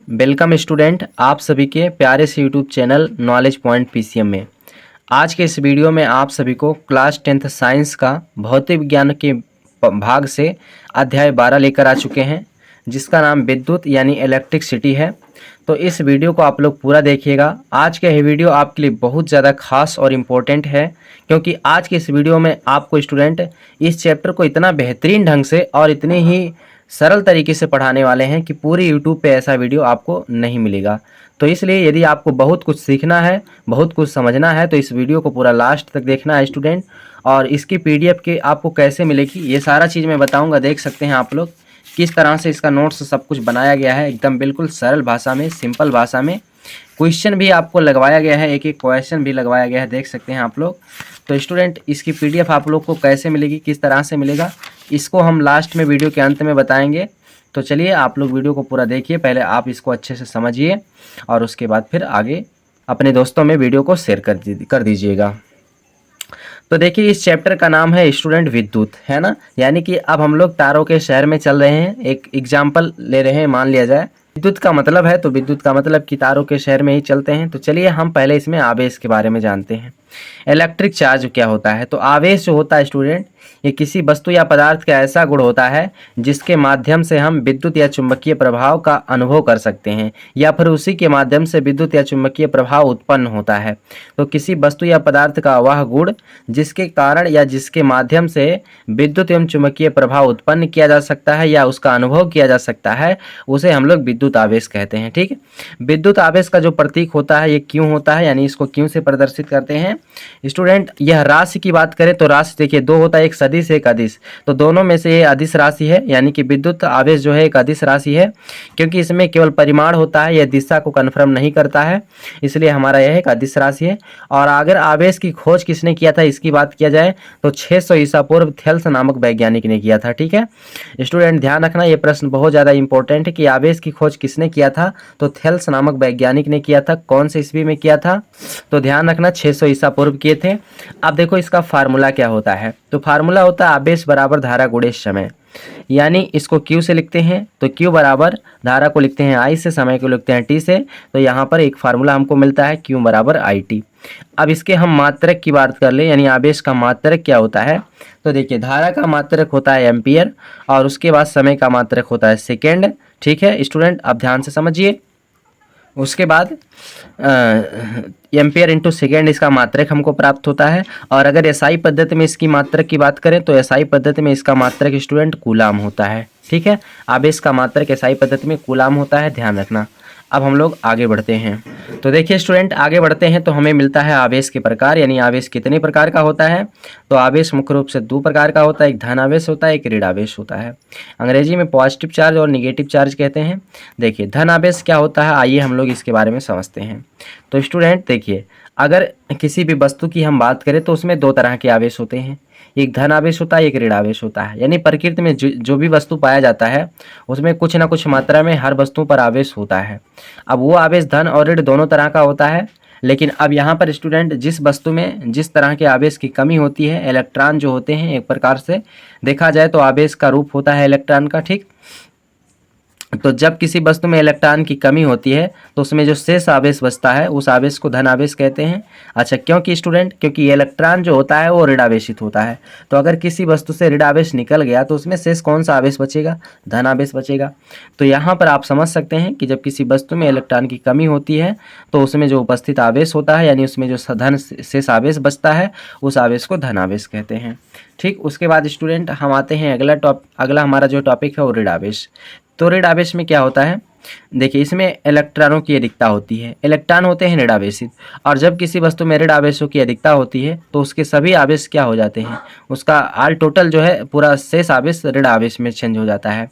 Welcome student, आप सभी के प्यारे से YouTube channel knowledge point PCM में। आज के इस वीडियो में आप सभी को क्लास 10th साइंस का भौतिक विज्ञान के भाग से अध्याय 12 लेकर आ चुके हैं, जिसका नाम विद्युत यानी इलेक्ट्रिसिटी है। तो इस वीडियो को आप लोग पूरा देखिएगा। आज का ये वीडियो आपके लिए बहुत ज़्यादा खास और इम्पोर्टेंट है, क्योंकि आज के इस वीडियो में आपको स्टूडेंट इस चैप्टर को इतना बेहतरीन ढंग से और इतने ही सरल तरीके से पढ़ाने वाले हैं कि पूरी यूट्यूब पे ऐसा वीडियो आपको नहीं मिलेगा। तो इसलिए यदि आपको बहुत कुछ सीखना है, बहुत कुछ समझना है, तो इस वीडियो को पूरा लास्ट तक देखना है स्टूडेंट। और इसकी पीडीएफ के आपको कैसे मिलेगी ये सारा चीज़ मैं बताऊंगा। देख सकते हैं आप लोग किस तरह से इसका नोट्स सब कुछ बनाया गया है, एकदम बिल्कुल सरल भाषा में, सिंपल भाषा में। क्वेश्चन भी आपको लगवाया गया है, एक एक क्वेश्चन भी लगवाया गया है, देख सकते हैं आप लोग। तो स्टूडेंट इसकी पीडीएफ आप लोग को कैसे मिलेगी, किस तरह से मिलेगा, इसको हम लास्ट में वीडियो के अंत में बताएंगे। तो चलिए आप लोग वीडियो को पूरा देखिए, पहले आप इसको अच्छे से समझिए और उसके बाद फिर आगे अपने दोस्तों में वीडियो को शेयर कर दीजिएगा। तो देखिए इस चैप्टर का नाम है स्टूडेंट विद्युत, है ना। यानी कि अब हम लोग तारों के शहर में चल रहे हैं, एक एग्जाम्पल ले रहे हैं, मान लिया जाए विद्युत का मतलब है, तो विद्युत का मतलब कि तारों के शहर में ही चलते हैं। तो चलिए हम पहले इसमें आवेश के बारे में जानते हैं। इलेक्ट्रिक चार्ज क्या होता है? तो आवेश जो होता है स्टूडेंट, ये किसी वस्तु या पदार्थ का ऐसा गुण होता है जिसके माध्यम से हम विद्युत या चुंबकीय प्रभाव का अनुभव कर सकते हैं, या फिर उसी के माध्यम से विद्युत या चुंबकीय प्रभाव उत्पन्न होता है। तो किसी वस्तु या पदार्थ का वह गुण जिसके कारण या जिसके माध्यम से विद्युत एवं चुंबकीय प्रभाव उत्पन्न किया जा सकता है या उसका अनुभव किया जा सकता है, उसे हम लोग विद्युत आवेश कहते हैं। ठीक है। विद्युत आवेश का जो प्रतीक होता है ये क्यों होता है, यानी इसको क्यों से प्रदर्शित करते हैं स्टूडेंट। यह राशि की बात करें तो राशि देखिए दो होता है, एक सदिश एक अदिश। तो दोनों में से ये अदिश राशि है, यानी कि विद्युत आवेश जो है एक अदिश राशि है, क्योंकि इसमें केवल परिमाण होता है, यह दिशा को कन्फर्म नहीं करता है, इसलिए हमारा यह एक अदिश राशि है। और अगर आवेश की खोज किसने किया था इसकी बात किया जाए तो 600 ईसा पूर्व थेल्स नामक वैज्ञानिक ने किया था। ठीक है स्टूडेंट, ध्यान रखना ये प्रश्न बहुत ज़्यादा इंपॉर्टेंट है कि आवेश की खोज किसने किया था। तो थेल्स नामक वैज्ञानिक ने किया था। कौन से ईस्वी में किया था? तो ध्यान रखना 600 ईसा पूर्व किए थे। अब देखो इसका फार्मूला क्या होता है। तो फार्मूला होता है आवेश बराबर धारा गुणे समय, यानी इसको Q से लिखते हैं। तो Q बराबर धारा को लिखते हैं I से, समय को लिखते हैं T से। तो यहाँ पर एक फार्मूला हमको मिलता है Q बराबर IT। अब इसके हम मात्रक की बात कर ले, यानी आवेश का मात्रक क्या होता है। तो देखिए धारा का मात्रक होता है एम्पियर, और उसके बाद समय का मात्रक होता है सेकेंड। ठीक है स्टूडेंट, अब ध्यान से समझिए। उसके बाद एम्पियर इंटू सेकेंड इसका मात्रक हमको प्राप्त होता है। और अगर एसआई पद्धति में इसकी मात्रक की बात करें तो एसआई पद्धति में इसका मात्रक स्टूडेंट कूलाम होता है। ठीक है, आवेश का मात्रक एसआई पद्धति में कूलाम होता है, ध्यान रखना। अब हम लोग आगे बढ़ते हैं। तो देखिए स्टूडेंट आगे बढ़ते हैं तो हमें मिलता है आवेश के प्रकार, यानी आवेश कितने प्रकार का होता है। तो आवेश मुख्य रूप से दो प्रकार का होता है, एक धन आवेश होता है, एक ऋण आवेश होता है। अंग्रेजी में पॉजिटिव चार्ज और निगेटिव चार्ज कहते हैं। देखिए धन आवेश क्या होता है, आइए हम लोग इसके बारे में समझते हैं। तो स्टूडेंट देखिए, अगर किसी भी वस्तु की हम बात करें तो उसमें दो तरह के आवेश होते हैं, एक धन आवेश होता है, एक ऋण आवेश होता है। यानी प्रकृति में जो भी वस्तु पाया जाता है उसमें कुछ ना कुछ मात्रा में हर वस्तु पर आवेश होता है। अब वो आवेश धन और ऋण दोनों तरह का होता है, लेकिन अब यहाँ पर स्टूडेंट जिस वस्तु में जिस तरह के आवेश की कमी होती है, इलेक्ट्रॉन जो होते हैं, एक प्रकार से देखा जाए तो आवेश का रूप होता है इलेक्ट्रॉन का। ठीक, तो जब किसी वस्तु में इलेक्ट्रॉन की कमी होती है तो उसमें जो शेष आवेश बचता है उस आवेश को धन आवेश कहते हैं। अच्छा, क्योंकि स्टूडेंट क्योंकि इलेक्ट्रॉन जो होता है वो ऋणावेशित होता है। तो अगर किसी वस्तु से ऋण आवेश निकल गया तो उसमें शेष कौन सा आवेश बचेगा? धन आवेश बचेगा। तो यहाँ पर आप समझ सकते हैं कि जब किसी वस्तु में इलेक्ट्रॉन की कमी होती है तो उसमें जो उपस्थित आवेश होता है, यानी उसमें जो धन शेष आवेश बचता है, उस आवेश को धन आवेश कहते हैं। ठीक, उसके बाद स्टूडेंट हम आते हैं अगला हमारा जो टॉपिक है वो ऋण आवेश। तो ऋण आवेश में क्या होता है, देखिए इसमें इलेक्ट्रॉनों की अधिकता होती है, इलेक्ट्रॉन होते हैं ऋण आवेशित। और जब किसी वस्तु में ऋण आवेशों की अधिकता होती है तो उसके सभी आवेश क्या हो जाते हैं, उसका ऑल टोटल जो है पूरा शेष आवेश ऋण आवेश में चेंज हो जाता है।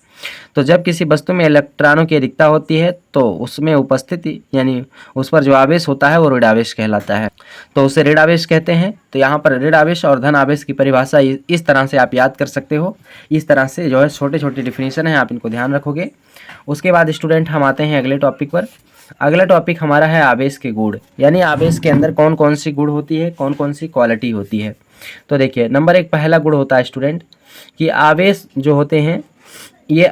तो जब किसी वस्तु में इलेक्ट्रॉनों की अधिकता होती है तो उसमें उपस्थिति यानी उस पर जो आवेश होता है वो ऋण आवेश कहलाता है, तो उसे ऋण आवेश कहते हैं। तो यहाँ पर ऋण आवेश और धन आवेश की परिभाषा इस तरह से आप याद कर सकते हो। इस तरह से जो है छोटे छोटे डिफिनीशन है, आप इनको ध्यान रखोगे। उसके बाद स्टूडेंट हम आते हैं अगले टॉपिक पर। अगला टॉपिक हमारा है आवेश के गुण, यानी आवेश के अंदर कौन कौन सी गुण होती है, कौन कौन सी क्वालिटी होती है। तो देखिए नंबर एक पहला गुण होता है स्टूडेंट कि आवेश जो होते हैं ये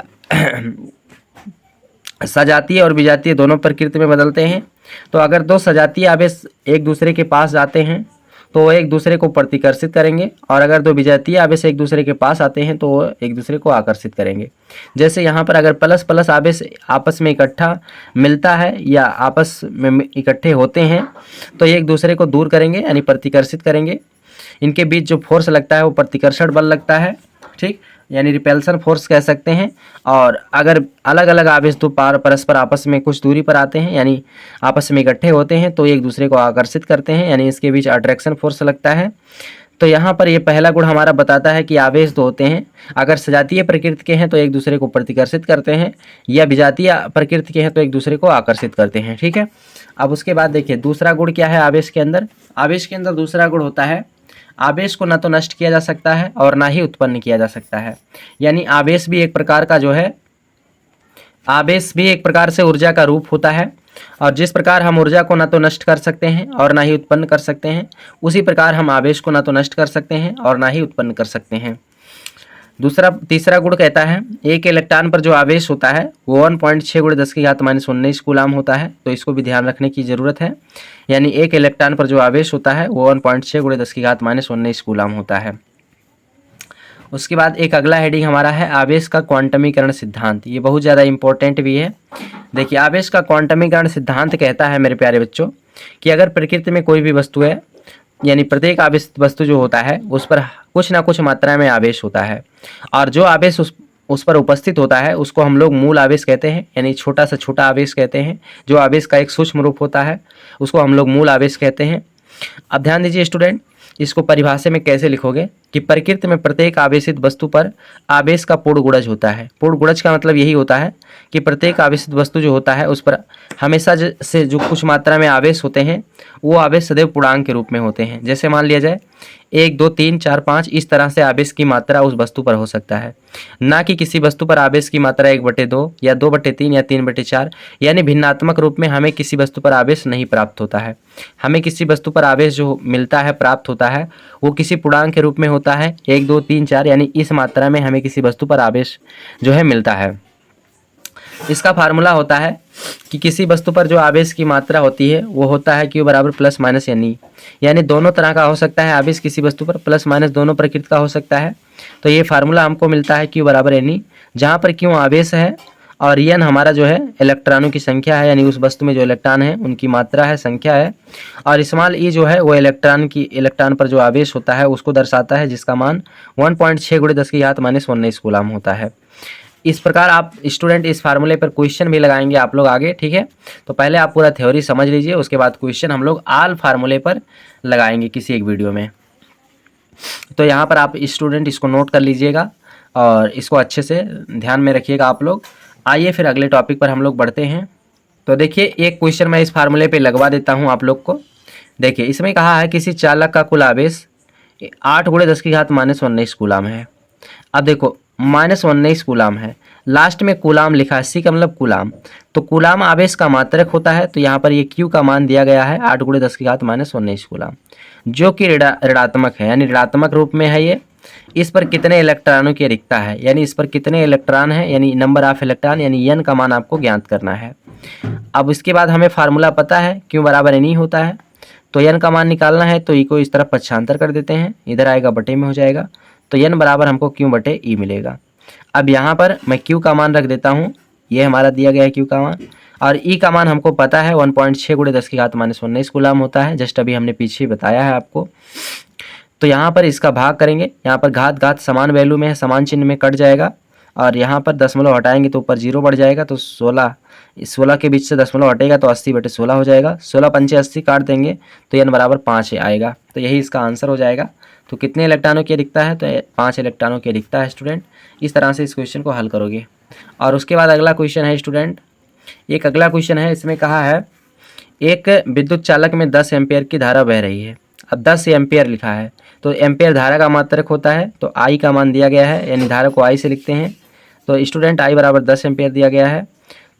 सजातीय और विजातीय दोनों प्रकृति में बदलते हैं। तो अगर दो सजातीय आवेश एक दूसरे के पास जाते हैं तो वो एक दूसरे को प्रतिकर्षित करेंगे, और अगर दो विजातीय आवेश एक दूसरे के पास आते हैं तो वो एक दूसरे को आकर्षित करेंगे। जैसे यहाँ पर अगर प्लस प्लस आवेश आपस में इकट्ठा मिलता है या आपस में इकट्ठे होते हैं तो ये एक दूसरे को दूर करेंगे यानी प्रतिकर्षित करेंगे। इनके बीच जो फोर्स लगता है वो प्रतिकर्षण बल लगता है, ठीक, यानी रिपेल्सन फोर्स कह सकते हैं। और अगर अलग अलग आवेश दो परस्पर आपस में कुछ दूरी पर आते हैं यानी आपस में इकट्ठे होते हैं तो एक दूसरे को आकर्षित करते हैं, यानी इसके बीच अट्रैक्शन फोर्स लगता है। तो यहाँ पर ये पहला गुण हमारा बताता है कि आवेश दो होते हैं, अगर सजातीय प्रकृति के हैं तो एक दूसरे को प्रतिकर्षित करते हैं, या विजातीय प्रकृति के हैं तो एक दूसरे को आकर्षित करते हैं, ठीक है। अब उसके बाद देखिए दूसरा गुण क्या है आवेश के अंदर। आवेश के अंदर दूसरा गुण होता है आवेश को न तो नष्ट किया जा सकता है और ना ही उत्पन्न किया जा सकता है। यानी आवेश भी एक प्रकार का जो है, आवेश भी एक प्रकार से ऊर्जा का रूप होता है, और जिस प्रकार हम ऊर्जा को न तो नष्ट कर सकते हैं और ना ही उत्पन्न कर सकते हैं, उसी प्रकार हम आवेश को न तो नष्ट कर सकते हैं और ना ही उत्पन्न कर सकते हैं। तीसरा गुण कहता है एक इलेक्ट्रॉन पर जो आवेश होता है वो 1.6 × 10⁻⁻19 कूलाम होता है। तो इसको भी ध्यान रखने की ज़रूरत है, यानी एक इलेक्ट्रॉन पर जो आवेश होता है वो 1.6 × 10⁻19 कूलाम होता है। उसके बाद एक अगला हेडिंग हमारा है आवेश का क्वांटमीकरण सिद्धांत। ये बहुत ज़्यादा इंपॉर्टेंट भी है। देखिए आवेश का क्वांटमीकरण सिद्धांत कहता है मेरे प्यारे बच्चों कि अगर प्रकृति में कोई भी वस्तु है, यानी प्रत्येक आवेश वस्तु जो होता है उस पर कुछ ना कुछ मात्रा में आवेश होता है, और जो आवेश उस पर उपस्थित होता है उसको हम लोग मूल आवेश कहते हैं, यानी छोटा से छोटा आवेश कहते हैं। जो आवेश का एक सूक्ष्म रूप होता है उसको हम लोग मूल आवेश कहते हैं। अब ध्यान दीजिए स्टूडेंट, इसको परिभाषा में कैसे लिखोगे कि प्रकृति में प्रत्येक आवेशित वस्तु पर आवेश का पूर्ण गुणज होता है। पूर्ण गुणज का मतलब यही होता है कि प्रत्येक आवेशित वस्तु जो होता है उस पर हमेशा से जो कुछ मात्रा में आवेश होते हैं वो आवेश सदैव पूर्णांक के रूप में होते हैं। जैसे मान लिया जाए 1 2 3 4 5 इस तरह से आवेश की मात्रा उस वस्तु पर हो सकता है, ना कि किसी वस्तु पर आवेश की मात्रा 1/2 या 2/3 या 3/4, यानी भिन्नात्मक रूप में हमें किसी वस्तु पर आवेश नहीं प्राप्त होता है। हमें किसी वस्तु पर आवेश जो मिलता है प्राप्त होता है वो किसी पूर्णांक के रूप में होता है 1 2 3 4, यानी इस मात्रा में हमें किसी वस्तु पर आवेश जो है मिलता है। इसका फार्मूला होता है कि किसी वस्तु पर जो आवेश की मात्रा होती है वो होता है Q बराबर प्लस माइनस यानी, दोनों तरह का हो सकता है आवेश किसी वस्तु पर, प्लस माइनस दोनों प्रकृति का हो सकता है। तो ये फार्मूला हमको मिलता है Q बराबर यानी, जहाँ पर Q आवेश है और N हमारा जो है इलेक्ट्रॉनों की संख्या है, यानी उस वस्तु में जो इलेक्ट्रॉन है उनकी मात्रा है, संख्या है, और स्मॉल e जो है वो इलेक्ट्रॉन पर जो आवेश होता है उसको दर्शाता है, जिसका मान 1.6 × 10⁻⁻19 कूलाम होता है। इस प्रकार आप स्टूडेंट इस फार्मूले पर क्वेश्चन भी लगाएंगे आप लोग आगे, ठीक है। तो पहले आप पूरा थ्योरी समझ लीजिए, उसके बाद क्वेश्चन हम लोग आल फार्मूले पर लगाएंगे किसी एक वीडियो में। तो यहाँ पर आप स्टूडेंट इसको नोट कर लीजिएगा और इसको अच्छे से ध्यान में रखिएगा आप लोग। आइए फिर अगले टॉपिक पर हम लोग बढ़ते हैं। तो देखिए एक क्वेश्चन मैं इस फार्मूले पे लगवा देता हूँ आप लोग को। देखिए इसमें कहा है किसी चालक का कुल आवेश 8 × 10⁻⁻19 कूलाम है। अब देखो -19 कूलाम है, लास्ट में कूलाम लिखा है, सी का मतलब कूलाम, तो कूलाम आवेश का मात्रक होता है। तो यहाँ पर ये क्यू का मान दिया गया है 8 × 10⁻⁻19 कूलाम, जो कि ऋणात्मक है, यानी ऋणात्मक रूप में है ये। इस पर कितने इलेक्ट्रॉनों की रिक्ता है, यानी इस पर कितने इलेक्ट्रॉन है, यानी नंबर ऑफ इलेक्ट्रॉन, यानी एन का मान आपको ज्ञात करना है। अब इसके बाद हमें फार्मूला पता है क्यू बराबर एन ही होता है, तो एन का मान निकालना है तो ई को इस तरफ पक्षांतर कर देते हैं, इधर आएगा बटे में हो जाएगा, तो एन बराबर हमको क्यू बटे ई मिलेगा। अब यहाँ पर मैं क्यू का मान रख देता हूँ, ये हमारा दिया गया है क्यू का मान, और ई का मान हमको पता है 1.6 × 10⁻⁻19 कूलाम होता है, जस्ट अभी हमने पीछे बताया है आपको। तो यहाँ पर इसका भाग करेंगे, यहाँ पर घात समान वैल्यू में है, समान चिन्ह में कट जाएगा, और यहाँ पर दशमलव हटाएंगे तो ऊपर 0 बढ़ जाएगा, तो 16 के बीच से दशमलव हटेगा तो 80/16 हो जाएगा, 16 पंचे 80 काट देंगे तो एन बराबर 5 आएगा। तो यही इसका आंसर हो जाएगा। तो कितने इलेक्ट्रॉनों की रिक्ता है, तो 5 इलेक्ट्रॉनों की रिक्ता है स्टूडेंट। इस तरह से इस क्वेश्चन को हल करोगे। और उसके बाद अगला क्वेश्चन है स्टूडेंट, एक अगला क्वेश्चन है, इसमें कहा है एक विद्युत चालक में 10 एम्पियर की धारा बह रही है। अब 10 एम्पियर लिखा है, तो एम्पियर धारा का मात्रक होता है, तो आई का मान दिया गया है, यानी धारा को आई से लिखते हैं। तो स्टूडेंट आई बराबर 10 एम्पियर दिया गया है।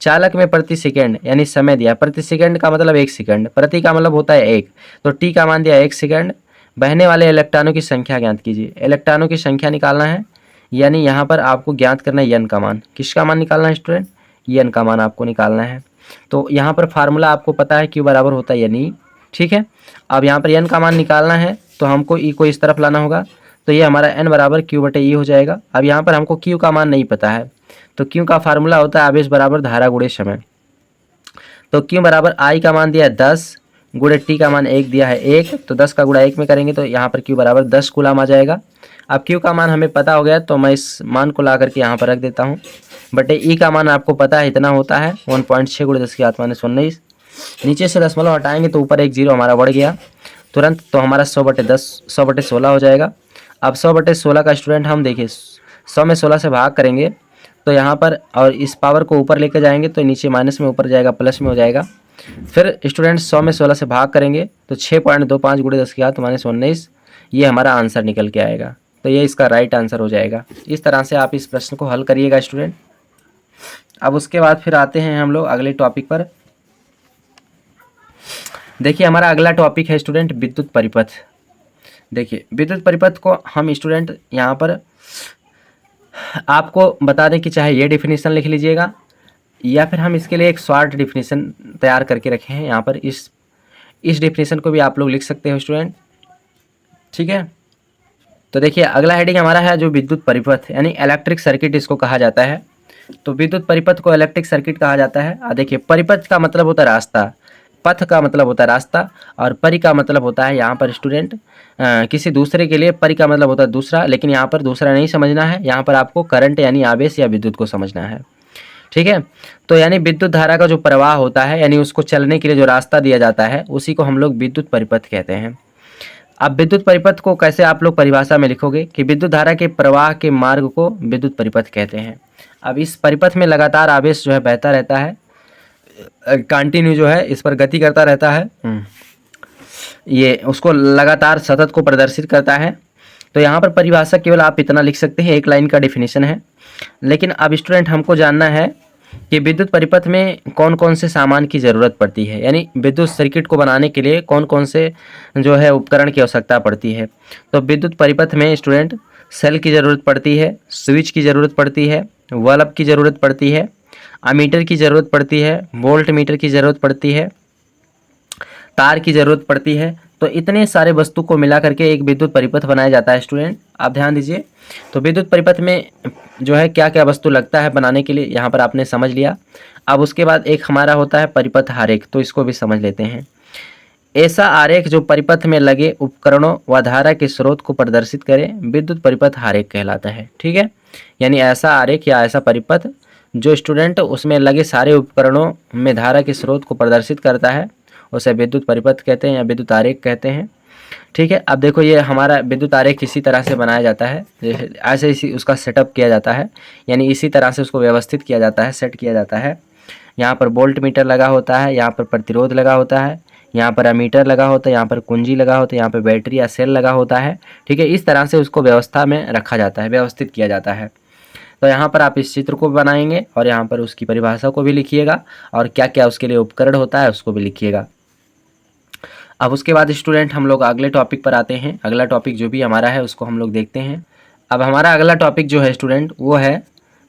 चालक में प्रति सेकंड यानी समय दिया, प्रति सेकंड का मतलब 1 सेकंड, प्रति का मतलब होता है 1, तो टी का मान दिया 1 सेकंड। बहने वाले इलेक्ट्रॉनों की संख्या ज्ञात कीजिए, इलेक्ट्रॉनों की संख्या निकालना है, यानी यहाँ पर आपको ज्ञात करना है एन का मान। किसका मान निकालना है स्टूडेंट, ये n का मान आपको निकालना है। तो यहाँ पर फार्मूला आपको पता है Q बराबर होता है यानी, ठीक है। अब यहाँ पर n का मान निकालना है तो हमको E को इस तरफ लाना होगा, तो ये हमारा n बराबर Q/E हो जाएगा। अब यहाँ पर हमको Q का मान नहीं पता है, तो Q का फार्मूला होता है आवेश बराबर धारा गुणे समय। तो Q बराबर I का मान दिया है 10 गुणे T का मान 1 दिया है 1, तो 10 का गुणा 1 में करेंगे तो यहाँ पर Q बराबर 10 कूलाम आ जाएगा। अब Q का मान हमें पता हो गया तो मैं इस मान को ला करके यहाँ पर रख देता हूँ। बटे E का मान आपको पता है इतना होता है 1.6 गुणे 10⁻19। नीचे से दशमलव हटाएंगे तो ऊपर एक जीरो हमारा बढ़ गया तुरंत, तो हमारा 100/16 हो जाएगा। अब 100/16 का स्टूडेंट हम देखिए 100 में 16 से भाग करेंगे तो यहाँ पर, और इस पावर को ऊपर लेकर जाएंगे तो नीचे माइनस में ऊपर जाएगा प्लस में हो जाएगा। फिर स्टूडेंट 100 में 16 से भाग करेंगे तो 6.25 गुणे 10⁻19 ये हमारा आंसर निकल के आएगा। तो ये इसका राइट आंसर हो जाएगा। इस तरह से आप इस प्रश्न को हल करिएगा स्टूडेंट। अब उसके बाद फिर आते हैं हम लोग अगले टॉपिक पर। देखिए हमारा अगला टॉपिक है स्टूडेंट विद्युत परिपथ। देखिए विद्युत परिपथ को हम स्टूडेंट यहाँ पर आपको बता दें कि चाहे ये डेफिनेशन लिख लीजिएगा या फिर हम इसके लिए एक शॉर्ट डेफिनेशन तैयार करके रखे हैं यहाँ पर, इस डेफिनेशन को भी आप लोग लिख सकते हो स्टूडेंट, ठीक है। तो देखिए अगला हेडिंग हमारा है जो विद्युत परिपथ यानी इलेक्ट्रिक सर्किट इसको कहा जाता है। तो विद्युत परिपथ को इलेक्ट्रिक सर्किट कहा जाता है। देखिए परिपथ का मतलब होता है रास्ता, पथ का मतलब होता है रास्ता, और परि का मतलब होता है यहाँ पर स्टूडेंट किसी दूसरे के लिए, परि का मतलब होता है दूसरा, लेकिन यहाँ पर दूसरा नहीं समझना है, यहाँ पर आपको करंट यानी आवेश या विद्युत को समझना है, ठीक है। तो यानी विद्युत धारा का जो प्रवाह होता है यानी उसको चलने के लिए जो रास्ता दिया जाता है उसी को हम लोग विद्युत परिपथ कहते हैं। अब विद्युत परिपथ को कैसे आप लोग परिभाषा में लिखोगे कि विद्युत धारा के प्रवाह के मार्ग को विद्युत परिपथ कहते हैं। अब इस परिपथ में लगातार आवेश जो है बहता रहता है, कंटिन्यू जो है इस पर गति करता रहता है, ये उसको लगातार सतत को प्रदर्शित करता है। तो यहाँ पर परिभाषा केवल आप इतना लिख सकते हैं, एक लाइन का डेफिनेशन है। लेकिन अब स्टूडेंट हमको जानना है कि विद्युत परिपथ में कौन कौन से सामान की ज़रूरत पड़ती है, यानी विद्युत सर्किट को बनाने के लिए कौन कौन से जो है उपकरण की आवश्यकता पड़ती है। तो विद्युत परिपथ में स्टूडेंट सेल की ज़रूरत पड़ती है, स्विच की ज़रूरत पड़ती है, बल्ब की ज़रूरत पड़ती है, अमीटर की ज़रूरत पड़ती है, वोल्ट मीटर की ज़रूरत पड़ती है, तार की ज़रूरत पड़ती है। तो इतने सारे वस्तु को मिला करके एक विद्युत परिपथ बनाया जाता है स्टूडेंट, आप ध्यान दीजिए। तो विद्युत परिपथ में जो है क्या क्या वस्तु लगता है बनाने के लिए यहाँ पर आपने समझ लिया। अब उसके बाद एक हमारा होता है परिपथ आरेख, तो इसको भी समझ लेते हैं। ऐसा आरेख जो परिपथ में लगे उपकरणों व धारा के स्रोत को प्रदर्शित करे विद्युत परिपथ आरेख कहलाता है, ठीक है। यानी ऐसा आरेख या ऐसा परिपथ जो स्टूडेंट उसमें लगे सारे उपकरणों में धारा के स्रोत को प्रदर्शित करता है उसे विद्युत परिपथ कहते हैं या विद्युत आरेख कहते हैं, ठीक है। अब देखो ये हमारा विद्युत आरेख इसी तरह से बनाया जाता है, ऐसे इसी उसका सेटअप किया जाता है, यानी इसी तरह से उसको व्यवस्थित किया जाता है, सेट किया जाता है। यहाँ पर वोल्ट मीटर लगा होता है, यहाँ पर प्रतिरोध लगा होता है, यहाँ पर अमीटर लगा होता है, यहाँ पर कुंजी लगा होता है, यहाँ पर बैटरी या सेल लगा होता है, ठीक है। इस तरह से उसको व्यवस्था में रखा जाता है, व्यवस्थित किया जाता है। तो यहाँ पर आप इस चित्र को बनाएंगे और यहाँ पर उसकी परिभाषा को भी लिखिएगा और क्या क्या उसके लिए उपकरण होता है उसको भी लिखिएगा। अब उसके बाद स्टूडेंट हम लोग अगले टॉपिक पर आते हैं। अगला टॉपिक जो भी हमारा है उसको हम लोग देखते हैं। अब हमारा अगला टॉपिक जो है स्टूडेंट वो है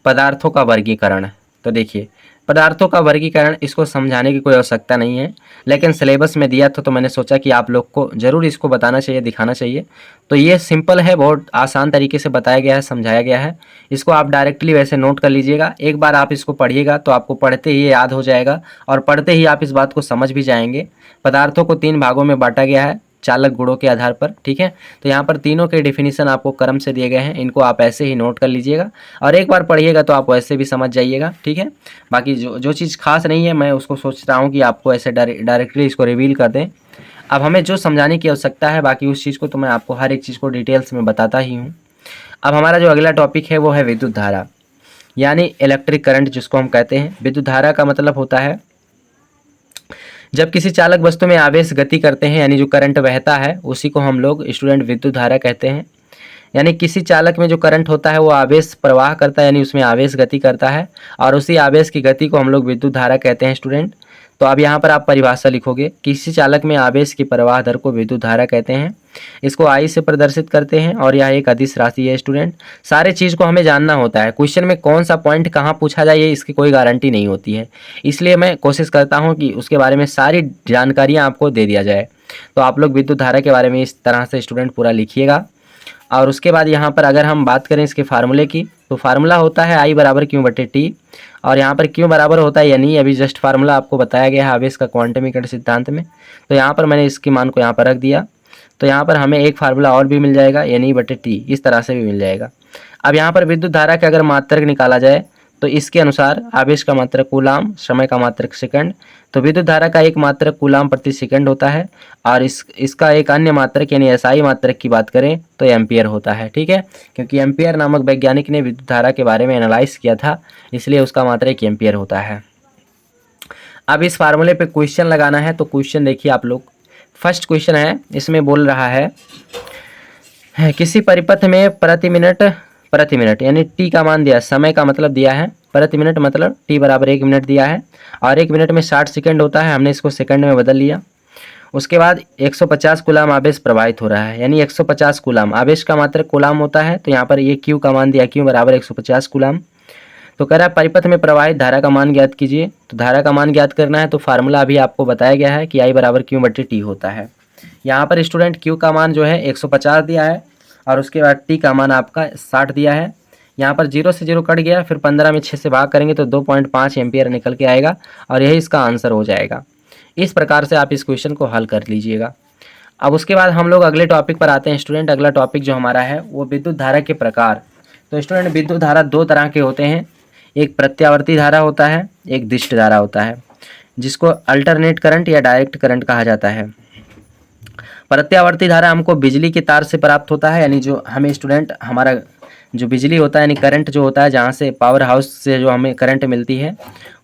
पदार्थों का वर्गीकरण। तो देखिए पदार्थों का वर्गीकरण, इसको समझाने की कोई आवश्यकता नहीं है, लेकिन सिलेबस में दिया था तो मैंने सोचा कि आप लोग को ज़रूर इसको बताना चाहिए, दिखाना चाहिए। तो ये सिंपल है, बहुत आसान तरीके से बताया गया है, समझाया गया है। इसको आप डायरेक्टली वैसे नोट कर लीजिएगा, एक बार आप इसको पढ़िएगा तो आपको पढ़ते ही याद हो जाएगा और पढ़ते ही आप इस बात को समझ भी जाएंगे। पदार्थों को 3 भागों में बांटा गया है चालक गुणों के आधार पर, ठीक है। तो यहाँ पर तीनों के डेफिनेशन आपको क्रम से दिए गए हैं, इनको आप ऐसे ही नोट कर लीजिएगा और एक बार पढ़िएगा तो आप वैसे भी समझ जाइएगा, ठीक है। बाकी जो चीज़ खास नहीं है मैं उसको सोच रहा हूँ कि आपको ऐसे डायरेक्टली इसको रिवील कर दें। अब हमें जो समझाने की आवश्यकता है बाकी उस चीज़ को तो मैं आपको हर एक चीज़ को डिटेल्स में बताता ही हूँ। अब हमारा जो अगला टॉपिक है वो है विद्युत धारा यानी इलेक्ट्रिक करंट जिसको हम कहते हैं। विद्युत धारा का मतलब होता है जब किसी चालक वस्तु में आवेश गति करते हैं यानी जो करंट बहता है उसी को हम लोग स्टूडेंट विद्युत धारा कहते हैं। यानी किसी चालक में जो करंट होता है वो आवेश प्रवाह करता है, यानी उसमें आवेश गति करता है, और उसी आवेश की गति को हम लोग विद्युत धारा कहते हैं स्टूडेंट। तो अब यहाँ पर आप परिभाषा लिखोगे, किसी चालक में आवेश की प्रवाह दर को विद्युत धारा कहते हैं। इसको आई से प्रदर्शित करते हैं और यह एक अदिश राशि है स्टूडेंट। सारे चीज़ को हमें जानना होता है, क्वेश्चन में कौन सा पॉइंट कहाँ पूछा जाए ये इसकी कोई गारंटी नहीं होती है, इसलिए मैं कोशिश करता हूँ कि उसके बारे में सारी जानकारियाँ आपको दे दिया जाए। तो आप लोग विद्युत धारा के बारे में इस तरह से स्टूडेंट पूरा लिखिएगा। और उसके बाद यहाँ पर अगर हम बात करें इसके फार्मूले की, तो फार्मूला होता है आई बराबर क्यू बटे टी, और यहाँ पर क्यू बराबर होता है यानी अभी जस्ट फार्मूला आपको बताया गया है आवेश का क्वांटमीकरण सिद्धांत में। तो यहाँ पर मैंने इसकी मान को यहाँ पर रख दिया, तो यहाँ पर हमें एक फार्मूला और भी मिल जाएगा यानी बटे टी, इस तरह से भी मिल जाएगा। अब यहाँ पर विद्युत धारा का अगर मात्रक निकाला जाए तो इसके अनुसार आवेश का मात्रक कूलाम, समय का मात्रक सेकंड। तो विद्युत धारा का एक मात्रक कूलाम प्रति सेकंड होता है, और इसका एक अन्य मात्रक यानी एसआई मात्रक की बात करें तो एम्पियर होता है। ठीक है, क्योंकि एम्पियर नामक वैज्ञानिक ने विद्युत धारा के बारे में एनालाइज किया था, इसलिए उसका मात्रक एम्पियर होता है। अब इस फार्मूले पे क्वेश्चन लगाना है, तो क्वेश्चन देखिए आप लोग। फर्स्ट क्वेश्चन है, इसमें बोल रहा है किसी परिपथ में प्रति मिनट यानी टी का मान दिया, समय का मतलब दिया है, प्रति मिनट मतलब टी बराबर 1 मिनट दिया है, और 1 मिनट में 60 सेकंड होता है, हमने इसको सेकंड में बदल लिया। उसके बाद 150 कूलाम आवेश प्रवाहित हो रहा है, यानी 150 कूलाम, आवेश का मात्रक कूलाम होता है, तो यहाँ पर ये क्यू का मान दिया, क्यू बराबर 150 कूलाम। तो कह रहा है परिपथ में प्रवाहित धारा का मान ज्ञात कीजिए। तो धारा का मान ज्ञात करना है तो फार्मूला अभी आपको बताया गया है कि आई बराबर क्यू बटे टी होता है। यहाँ पर स्टूडेंट क्यू का मान जो है 150 दिया है, और उसके बाद टी का मान आपका 60 दिया है। यहाँ पर 0 से 0 कट गया, फिर 15 में 6 से भाग करेंगे तो 2.5 एम्पियर निकल के आएगा, और यही इसका आंसर हो जाएगा। इस प्रकार से आप इस क्वेश्चन को हल कर लीजिएगा। अब उसके बाद हम लोग अगले टॉपिक पर आते हैं स्टूडेंट। अगला टॉपिक जो हमारा है वो विद्युत धारा के प्रकार। तो स्टूडेंट विद्युत धारा दो तरह के होते हैं, एक प्रत्यावर्ती धारा होता है, एक दिष्ट धारा होता है, जिसको अल्टरनेट करंट या डायरेक्ट करंट कहा जाता है। प्रत्यावर्ती धारा हमको बिजली के तार से प्राप्त होता है, यानी जो हमें स्टूडेंट हमारा जो बिजली होता है यानी करंट जो होता है, जहाँ से पावर हाउस से जो हमें करंट मिलती है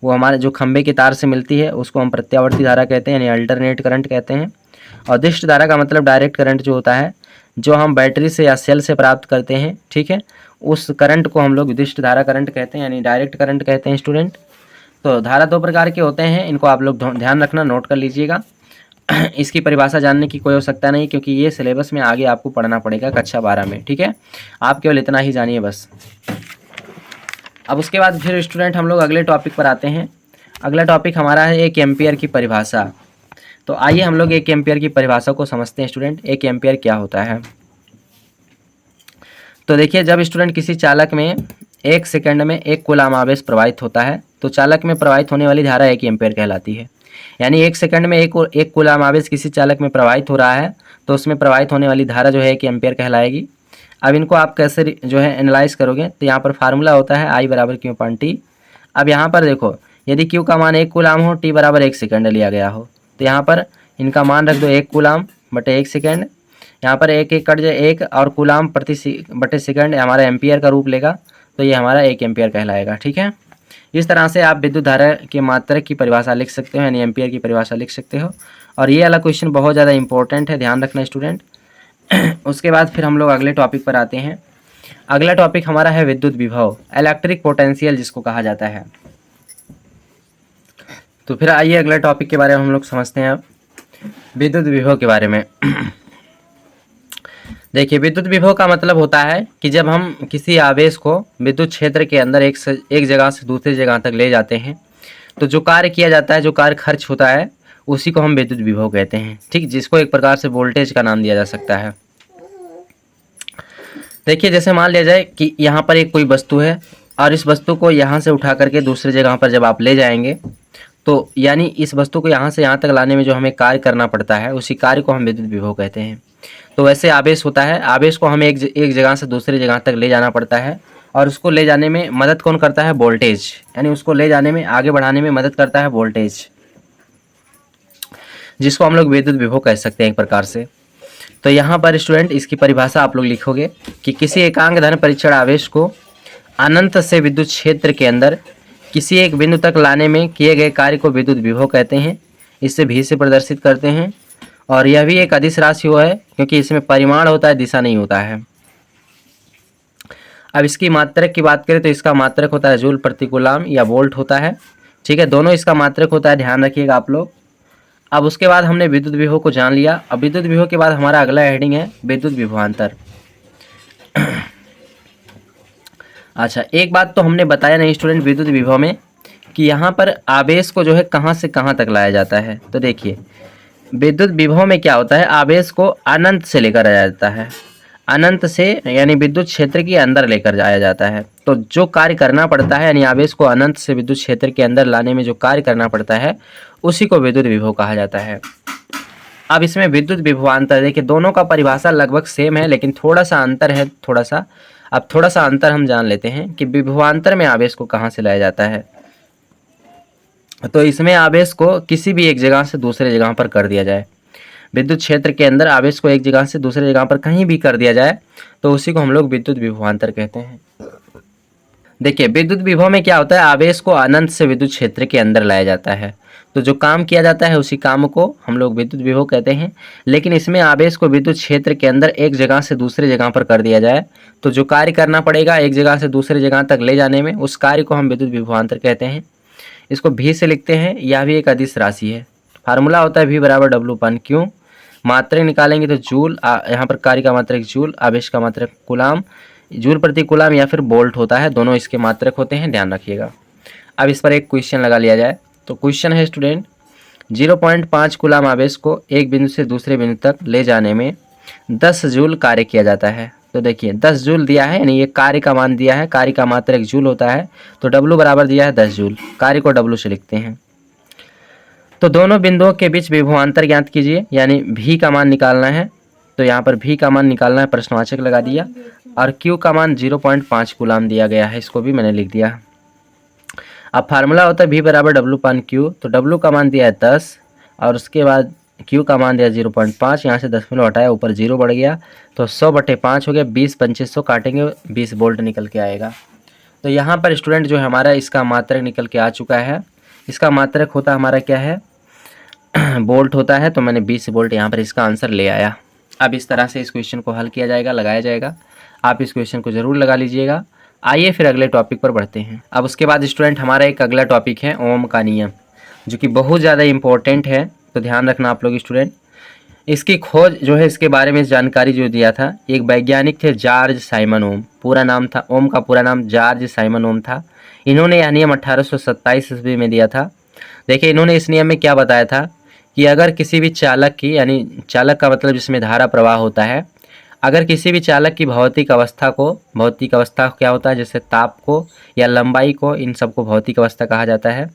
वो हमारे जो खंभे के तार से मिलती है, उसको हम प्रत्यावर्ती धारा कहते हैं, यानी अल्टरनेट करंट कहते हैं। और दिष्ट धारा का मतलब डायरेक्ट करंट जो होता है, जो हम बैटरी से या सेल से प्राप्त करते हैं, ठीक है, उस करंट को हम लोग दिष्ट धारा करंट कहते हैं, यानी डायरेक्ट करंट कहते हैं स्टूडेंट। तो धारा दो प्रकार के होते हैं, इनको आप लोग ध्यान रखना, नोट कर लीजिएगा। इसकी परिभाषा जानने की कोई आवश्यकता नहीं, क्योंकि ये सिलेबस में आगे आपको पढ़ना पड़ेगा कक्षा 12 में, ठीक है। आप केवल इतना ही जानिए बस। अब उसके बाद फिर स्टूडेंट हम लोग अगले टॉपिक पर आते हैं। अगला टॉपिक हमारा है 1 एम्पियर की परिभाषा। तो आइए हम लोग 1 एम्पियर की परिभाषा को समझते हैं स्टूडेंट। 1 एम्पियर क्या होता है? तो देखिए, जब स्टूडेंट किसी चालक में 1 सेकंड में 1 कूलाम आवेश प्रवाहित होता है, तो चालक में प्रवाहित होने वाली धारा 1 एम्पियर कहलाती है। यानी 1 सेकंड में एक कूलाम आवेश किसी चालक में प्रवाहित हो रहा है, तो उसमें प्रवाहित होने वाली धारा जो है 1 एम्पियर कहलाएगी। अब इनको आप कैसे जो है एनालाइज करोगे, तो यहाँ पर फार्मूला होता है आई बराबर क्यू अपॉन टी। अब यहाँ पर देखो, यदि क्यू का मान 1 कूलाम हो, टी बराबर 1 सेकंड लिया गया हो, तो यहाँ पर इनका मान रख दो 1 कूलाम बटे 1 सेकंड। यहाँ पर एक कट जाए, 1 और कूलाम प्रति बटे सेकंड हमारा एम्पियर का रूप लेगा, तो ये हमारा 1 एम्पियर कहलाएगा, ठीक है। इस तरह से आप विद्युत धारा के मात्रक की परिभाषा लिख सकते हो, यानी एम्पियर की परिभाषा लिख सकते हो। और ये वाला क्वेश्चन बहुत ज़्यादा इंपॉर्टेंट है, ध्यान रखना स्टूडेंट। उसके बाद फिर हम लोग अगले टॉपिक पर आते हैं। अगला टॉपिक हमारा है विद्युत विभव, इलेक्ट्रिक पोटेंशियल जिसको कहा जाता है। तो फिर आइए अगले टॉपिक के बारे में हम लोग समझते हैं अब विद्युत विभव के बारे में। देखिए, विद्युत विभव का मतलब होता है कि जब हम किसी आवेश को विद्युत क्षेत्र के अंदर एक जगह से दूसरी जगह तक ले जाते हैं, तो जो कार्य किया जाता है, जो कार्य खर्च होता है, उसी को हम विद्युत विभव कहते हैं, ठीक, जिसको एक प्रकार से वोल्टेज का नाम दिया जा सकता है। देखिए, जैसे मान लिया जाए कि यहाँ पर एक कोई वस्तु है, और इस वस्तु को यहाँ से उठा करके दूसरी जगह पर जब आप ले जाएंगे, तो यानी इस वस्तु को यहाँ से यहाँ तक लाने में जो हमें कार्य करना पड़ता है, उसी कार्य को हम विद्युत विभव कहते हैं। तो वैसे आवेश होता है, आवेश को हमें एक जगह से दूसरी जगह तक ले जाना पड़ता है, और उसको ले जाने में मदद कौन करता है? वोल्टेज, यानी उसको ले जाने में, आगे बढ़ाने में मदद करता है वोल्टेज, जिसको हम लोग विद्युत विभव कह सकते हैं एक प्रकार से। तो यहाँ पर स्टूडेंट इसकी परिभाषा आप लोग लिखोगे कि किसी एकांक धन परीक्षण आवेश को अनंत से विद्युत क्षेत्र के अंदर किसी एक बिंदु तक लाने में किए गए कार्य को विद्युत विभव कहते हैं। इससे भी से प्रदर्शित करते हैं, और यह भी एक अदिश राशि है, क्योंकि इसमें परिमाण होता है, दिशा नहीं होता है। अब इसकी मात्रक की बात करें तो इसका मात्रक होता है जूल प्रति कूलाम या वोल्ट होता है, ठीक है, दोनों इसका मात्रक होता है, ध्यान रखिएगा आप लोग। अब उसके बाद हमने विद्युत विभव को जान लिया। अब विद्युत विभव के बाद हमारा अगला हेडिंग है विद्युत विभवांतर। अच्छा, एक बात तो हमने बताया नहीं स्टूडेंट विद्युत विभव में कि यहाँ पर आवेश को जो है कहाँ से कहाँ तक लाया जाता है। तो देखिए विद्युत विभव में क्या होता है, आवेश को अनंत से लेकर आया जाता है, अनंत से यानी विद्युत क्षेत्र के अंदर लेकर जाया जाता है। तो जो कार्य करना पड़ता है यानी आवेश को अनंत से विद्युत क्षेत्र के अंदर लाने में जो कार्य करना पड़ता है उसी को विद्युत विभव कहा जाता है। अब इसमें विद्युत विभवांतर, देखिए दोनों का परिभाषा लगभग सेम है लेकिन थोड़ा सा अंतर है, थोड़ा सा। अब थोड़ा सा अंतर हम जान लेते हैं कि विभवांतर में आवेश को कहाँ से लाया जाता है। तो इसमें आवेश को किसी भी एक जगह से दूसरे जगह पर कर दिया जाए, विद्युत क्षेत्र के अंदर आवेश को एक जगह से दूसरे जगह पर कहीं भी कर दिया जाए तो उसी को हम लोग विद्युत विभवांतर कहते हैं। देखिए विद्युत विभव में क्या होता है, आवेश को अनंत से विद्युत क्षेत्र के अंदर लाया जाता है, तो जो काम किया जाता है उसी काम को हम लोग विद्युत विभव कहते हैं। लेकिन इसमें आवेश को विद्युत क्षेत्र के अंदर एक जगह से दूसरे जगह पर कर दिया जाए तो जो कार्य करना पड़ेगा एक जगह से दूसरे जगह तक ले जाने में, उस कार्य को हम विद्युत विभवांतर कहते हैं। इसको भी से लिखते हैं, यह भी एक अदिश राशि है। फार्मूला होता है V बराबर W/Q। मात्रक निकालेंगे तो जूल, यहाँ पर कार्य का मात्रक जूल, आवेश का मात्रक कूलाम, जूल प्रति कूलाम या फिर वोल्ट होता है, दोनों इसके मात्रक होते हैं, ध्यान रखिएगा। अब इस पर एक क्वेश्चन लगा लिया जाए। तो क्वेश्चन है स्टूडेंट 0.5 कूलाम आवेश को एक बिंदु से दूसरे बिंदु तक ले जाने में 10 जूल कार्य किया जाता है। तो देखिए 10 जूल दिया है यानी ये कार्य का मान दिया है, कार्य का मात्रक जूल होता है, तो W बराबर दिया है 10 जूल, कार्य को W से लिखते हैं। तो दोनों बिंदुओं के बीच विभवांतर ज्ञात कीजिए, यानी V का मान निकालना है। तो यहाँ पर V का मान निकालना है, प्रश्नवाचक लगा दिया, और Q का मान 0.5 कूलाम दिया गया है, इसको भी मैंने लिख दिया। अब फार्मूला होता है V बराबर W/Q। तो W का मान दिया है 10 और उसके बाद Q का मान दिया 0.5, यहाँ से 0.5 हटाया, ऊपर 0 बढ़ गया, तो 100/5 हो गया, 20/2500 काटेंगे 20 वोल्ट निकल के आएगा। तो यहाँ पर स्टूडेंट जो है हमारा इसका मात्रक निकल के आ चुका है। इसका मात्रक होता हमारा क्या है, वोल्ट होता है, तो मैंने 20 वोल्ट यहाँ पर इसका आंसर ले आया। अब इस तरह से इस क्वेश्चन को हल किया जाएगा, लगाया जाएगा। आप इस क्वेश्चन को ज़रूर लगा लीजिएगा। आइए फिर अगले टॉपिक पर बढ़ते हैं। अब उसके बाद स्टूडेंट हमारा एक अगला टॉपिक है ओम का नियम, जो कि बहुत ज़्यादा इम्पोर्टेंट है, तो ध्यान रखना आप लोग स्टूडेंट। इसकी खोज जो है, इसके बारे में जानकारी जो दिया था, एक वैज्ञानिक थे जॉर्ज साइमन ओम, पूरा नाम था, ओम का पूरा नाम जॉर्ज साइमन ओम था। इन्होंने यह नियम 1827 ईस्वी में दिया था। देखिए इन्होंने इस नियम में क्या बताया था कि अगर किसी भी चालक की, यानी चालक का मतलब जिसमें धारा प्रवाह होता है, अगर किसी भी चालक की भौतिक अवस्था क्या होता है, जैसे ताप को या लंबाई को, इन सबको भौतिक अवस्था कहा जाता है।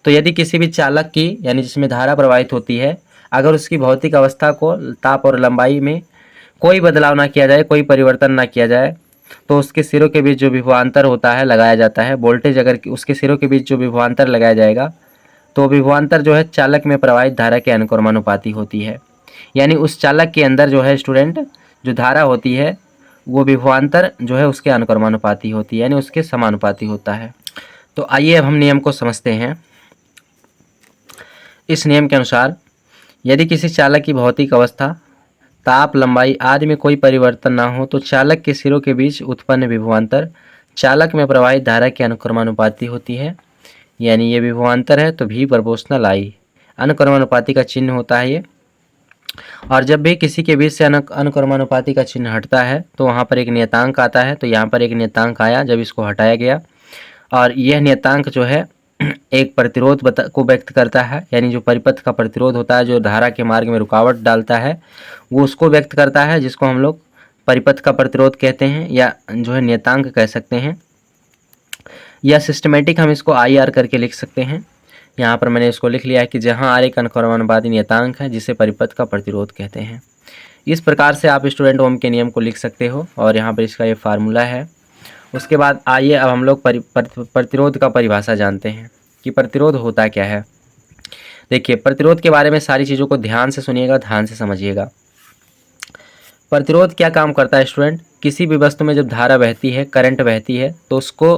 तो यदि किसी भी चालक की, यानी जिसमें धारा प्रवाहित होती है, अगर उसकी भौतिक अवस्था को, ताप और लंबाई में कोई बदलाव ना किया जाए, कोई परिवर्तन ना किया जाए, तो उसके सिरों के बीच जो विभवांतर होता है लगाया जाता है। वोल्टेज अगर उसके सिरों के बीच जो विभवांतर लगाया जाएगा तो विभवांतर जो है चालक में प्रवाहित धारा के अनुक्रमानुपाती होती है। यानी उस चालक के अंदर जो है स्टूडेंट जो धारा होती है वो विभवांतर जो है उसके अनुक्रमानुपाती होती है, यानी उसके समानुपाती होता है। तो आइए अब हम नियम को समझते हैं। इस नियम के अनुसार यदि किसी चालक की भौतिक अवस्था, ताप, लंबाई आदि में कोई परिवर्तन ना हो तो चालक के सिरों के बीच उत्पन्न विभवांतर चालक में प्रवाहित धारा के अनुक्रमानुपाती होती है। यानी ये विभवांतर है तो V प्रोपोर्शनल I, अनुक्रमानुपाती का चिन्ह होता है ये। और जब भी किसी के बीच से अनुक्रमानुपाती का चिन्ह हटता है तो वहाँ पर एक नियतांक आता है। तो यहाँ पर एक नियतांक आया जब इसको हटाया गया, और यह नियतांक जो है एक प्रतिरोध को व्यक्त करता है, यानी जो परिपथ का प्रतिरोध होता है, जो धारा के मार्ग में रुकावट डालता है, वो उसको व्यक्त करता है, जिसको हम लोग परिपथ का प्रतिरोध कहते हैं, या जो है नियतांक कह सकते हैं, या सिस्टमेटिक हम इसको IR करके लिख सकते हैं। यहाँ पर मैंने इसको लिख लिया है कि जहाँ R एक अनुक्रमानुपाती नियतांक है जिसे परिपथ का प्रतिरोध कहते हैं। इस प्रकार से आप स्टूडेंट ओम के नियम को लिख सकते हो, और यहाँ पर इसका ये फार्मूला है। उसके बाद आइए अब हम लोग प्रतिरोध का परिभाषा जानते हैं कि प्रतिरोध होता क्या है। देखिए प्रतिरोध के बारे में सारी चीज़ों को ध्यान से सुनिएगा, ध्यान से समझिएगा। प्रतिरोध क्या काम करता है स्टूडेंट, किसी भी वस्तु में जब धारा बहती है, करंट बहती है, तो उसको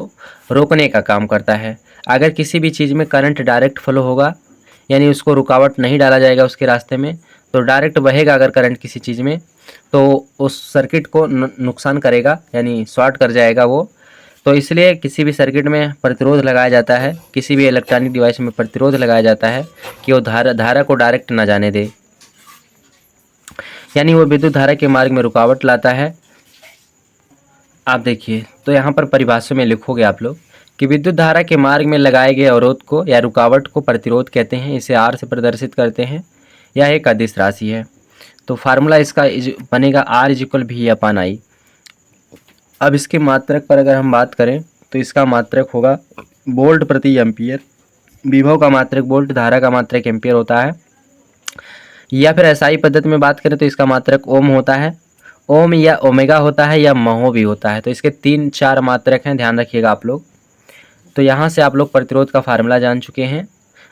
रोकने का काम करता है। अगर किसी भी चीज़ में करंट डायरेक्ट फ्लो होगा, यानी उसको रुकावट नहीं डाला जाएगा उसके रास्ते में, तो डायरेक्ट बहेगा अगर करंट किसी चीज़ में, तो उस सर्किट को नुकसान करेगा, यानी शॉर्ट कर जाएगा वो। तो इसलिए किसी भी सर्किट में प्रतिरोध लगाया जाता है, किसी भी इलेक्ट्रॉनिक डिवाइस में प्रतिरोध लगाया जाता है कि वो धारा को डायरेक्ट ना जाने दे, यानी वो विद्युत धारा के मार्ग में रुकावट लाता है। आप देखिए, तो यहाँ पर परिभाषा में लिखोगे आप लोग कि विद्युत धारा के मार्ग में लगाए गए अवरोध को या रुकावट को प्रतिरोध कहते हैं। इसे R से प्रदर्शित करते हैं। यह एक अदिश राशि है। तो फार्मूला इसका बनेगा R=V/I। अब इसके मात्रक पर अगर हम बात करें तो इसका मात्रक होगा वोल्ट प्रति एम्पियर। विभव का मात्रक वोल्ट, धारा का मात्रक एम्पियर होता है। या फिर SI पद्धति में बात करें तो इसका मात्रक ओम होता है, ओम या ओमेगा होता है, या महो भी होता है। तो इसके 3-4 मात्रक हैं, ध्यान रखिएगा आप लोग। तो यहाँ से आप लोग प्रतिरोध का फार्मूला जान चुके हैं।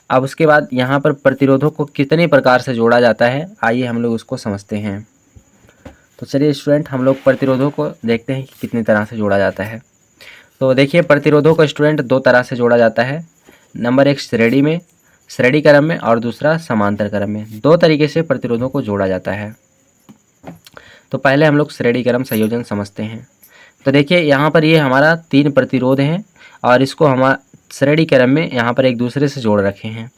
अब उसके बाद यहाँ पर प्रतिरोधों को कितने प्रकार से जोड़ा जाता है, आइए हम लोग उसको समझते हैं। तो चलिए स्टूडेंट, हम लोग प्रतिरोधों को देखते हैं कि कितनी तरह से जोड़ा जाता है। तो देखिए, प्रतिरोधों को स्टूडेंट 2 तरह से जोड़ा जाता है। नंबर 1 श्रेणी क्रम में, और दूसरा समांतर क्रम में। 2 तरीके से प्रतिरोधों को जोड़ा जाता है। तो पहले हम लोग श्रेणी क्रम संयोजन समझते हैं। तो देखिए, यहाँ पर ये हमारा 3 प्रतिरोध हैं और इसको हम श्रेणी क्रम में यहाँ पर एक दूसरे से जोड़ रखे हैं।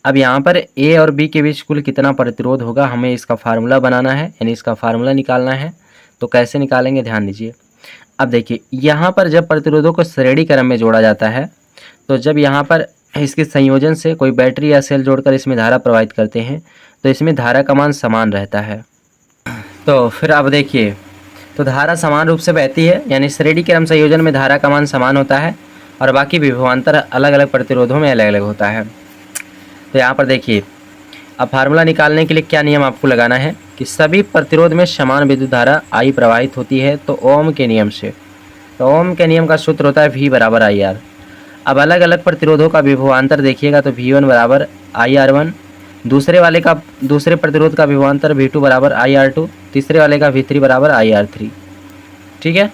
अब यहाँ पर A और B के बीच कुल कितना प्रतिरोध होगा, हमें इसका फार्मूला बनाना है, यानी इसका फार्मूला निकालना है। तो कैसे निकालेंगे, ध्यान दीजिए। अब देखिए, यहाँ पर जब प्रतिरोधों को श्रेणी क्रम में जोड़ा जाता है, तो जब यहाँ पर इसके संयोजन से कोई बैटरी या सेल जोड़कर इसमें धारा प्रवाहित करते हैं तो इसमें धारा का मान समान रहता है। तो फिर अब देखिए, तो धारा समान रूप से बहती है, यानी श्रेणी क्रम संयोजन में धारा का मान समान होता है और बाकी विभवांतर अलग अलग प्रतिरोधों में अलग अलग होता है। तो यहाँ पर देखिए, अब फार्मूला निकालने के लिए क्या नियम आपको लगाना है कि सभी प्रतिरोध में समान विद्युत धारा I प्रवाहित होती है। तो ओम के नियम से, तो ओम के नियम का सूत्र होता है V/IR। अब अलग अलग प्रतिरोधों का विभवांतर देखिएगा तो V1/IR1, दूसरे प्रतिरोध का विभवांतर V2/IR2, तीसरे वाले का V3/IR3। ठीक है।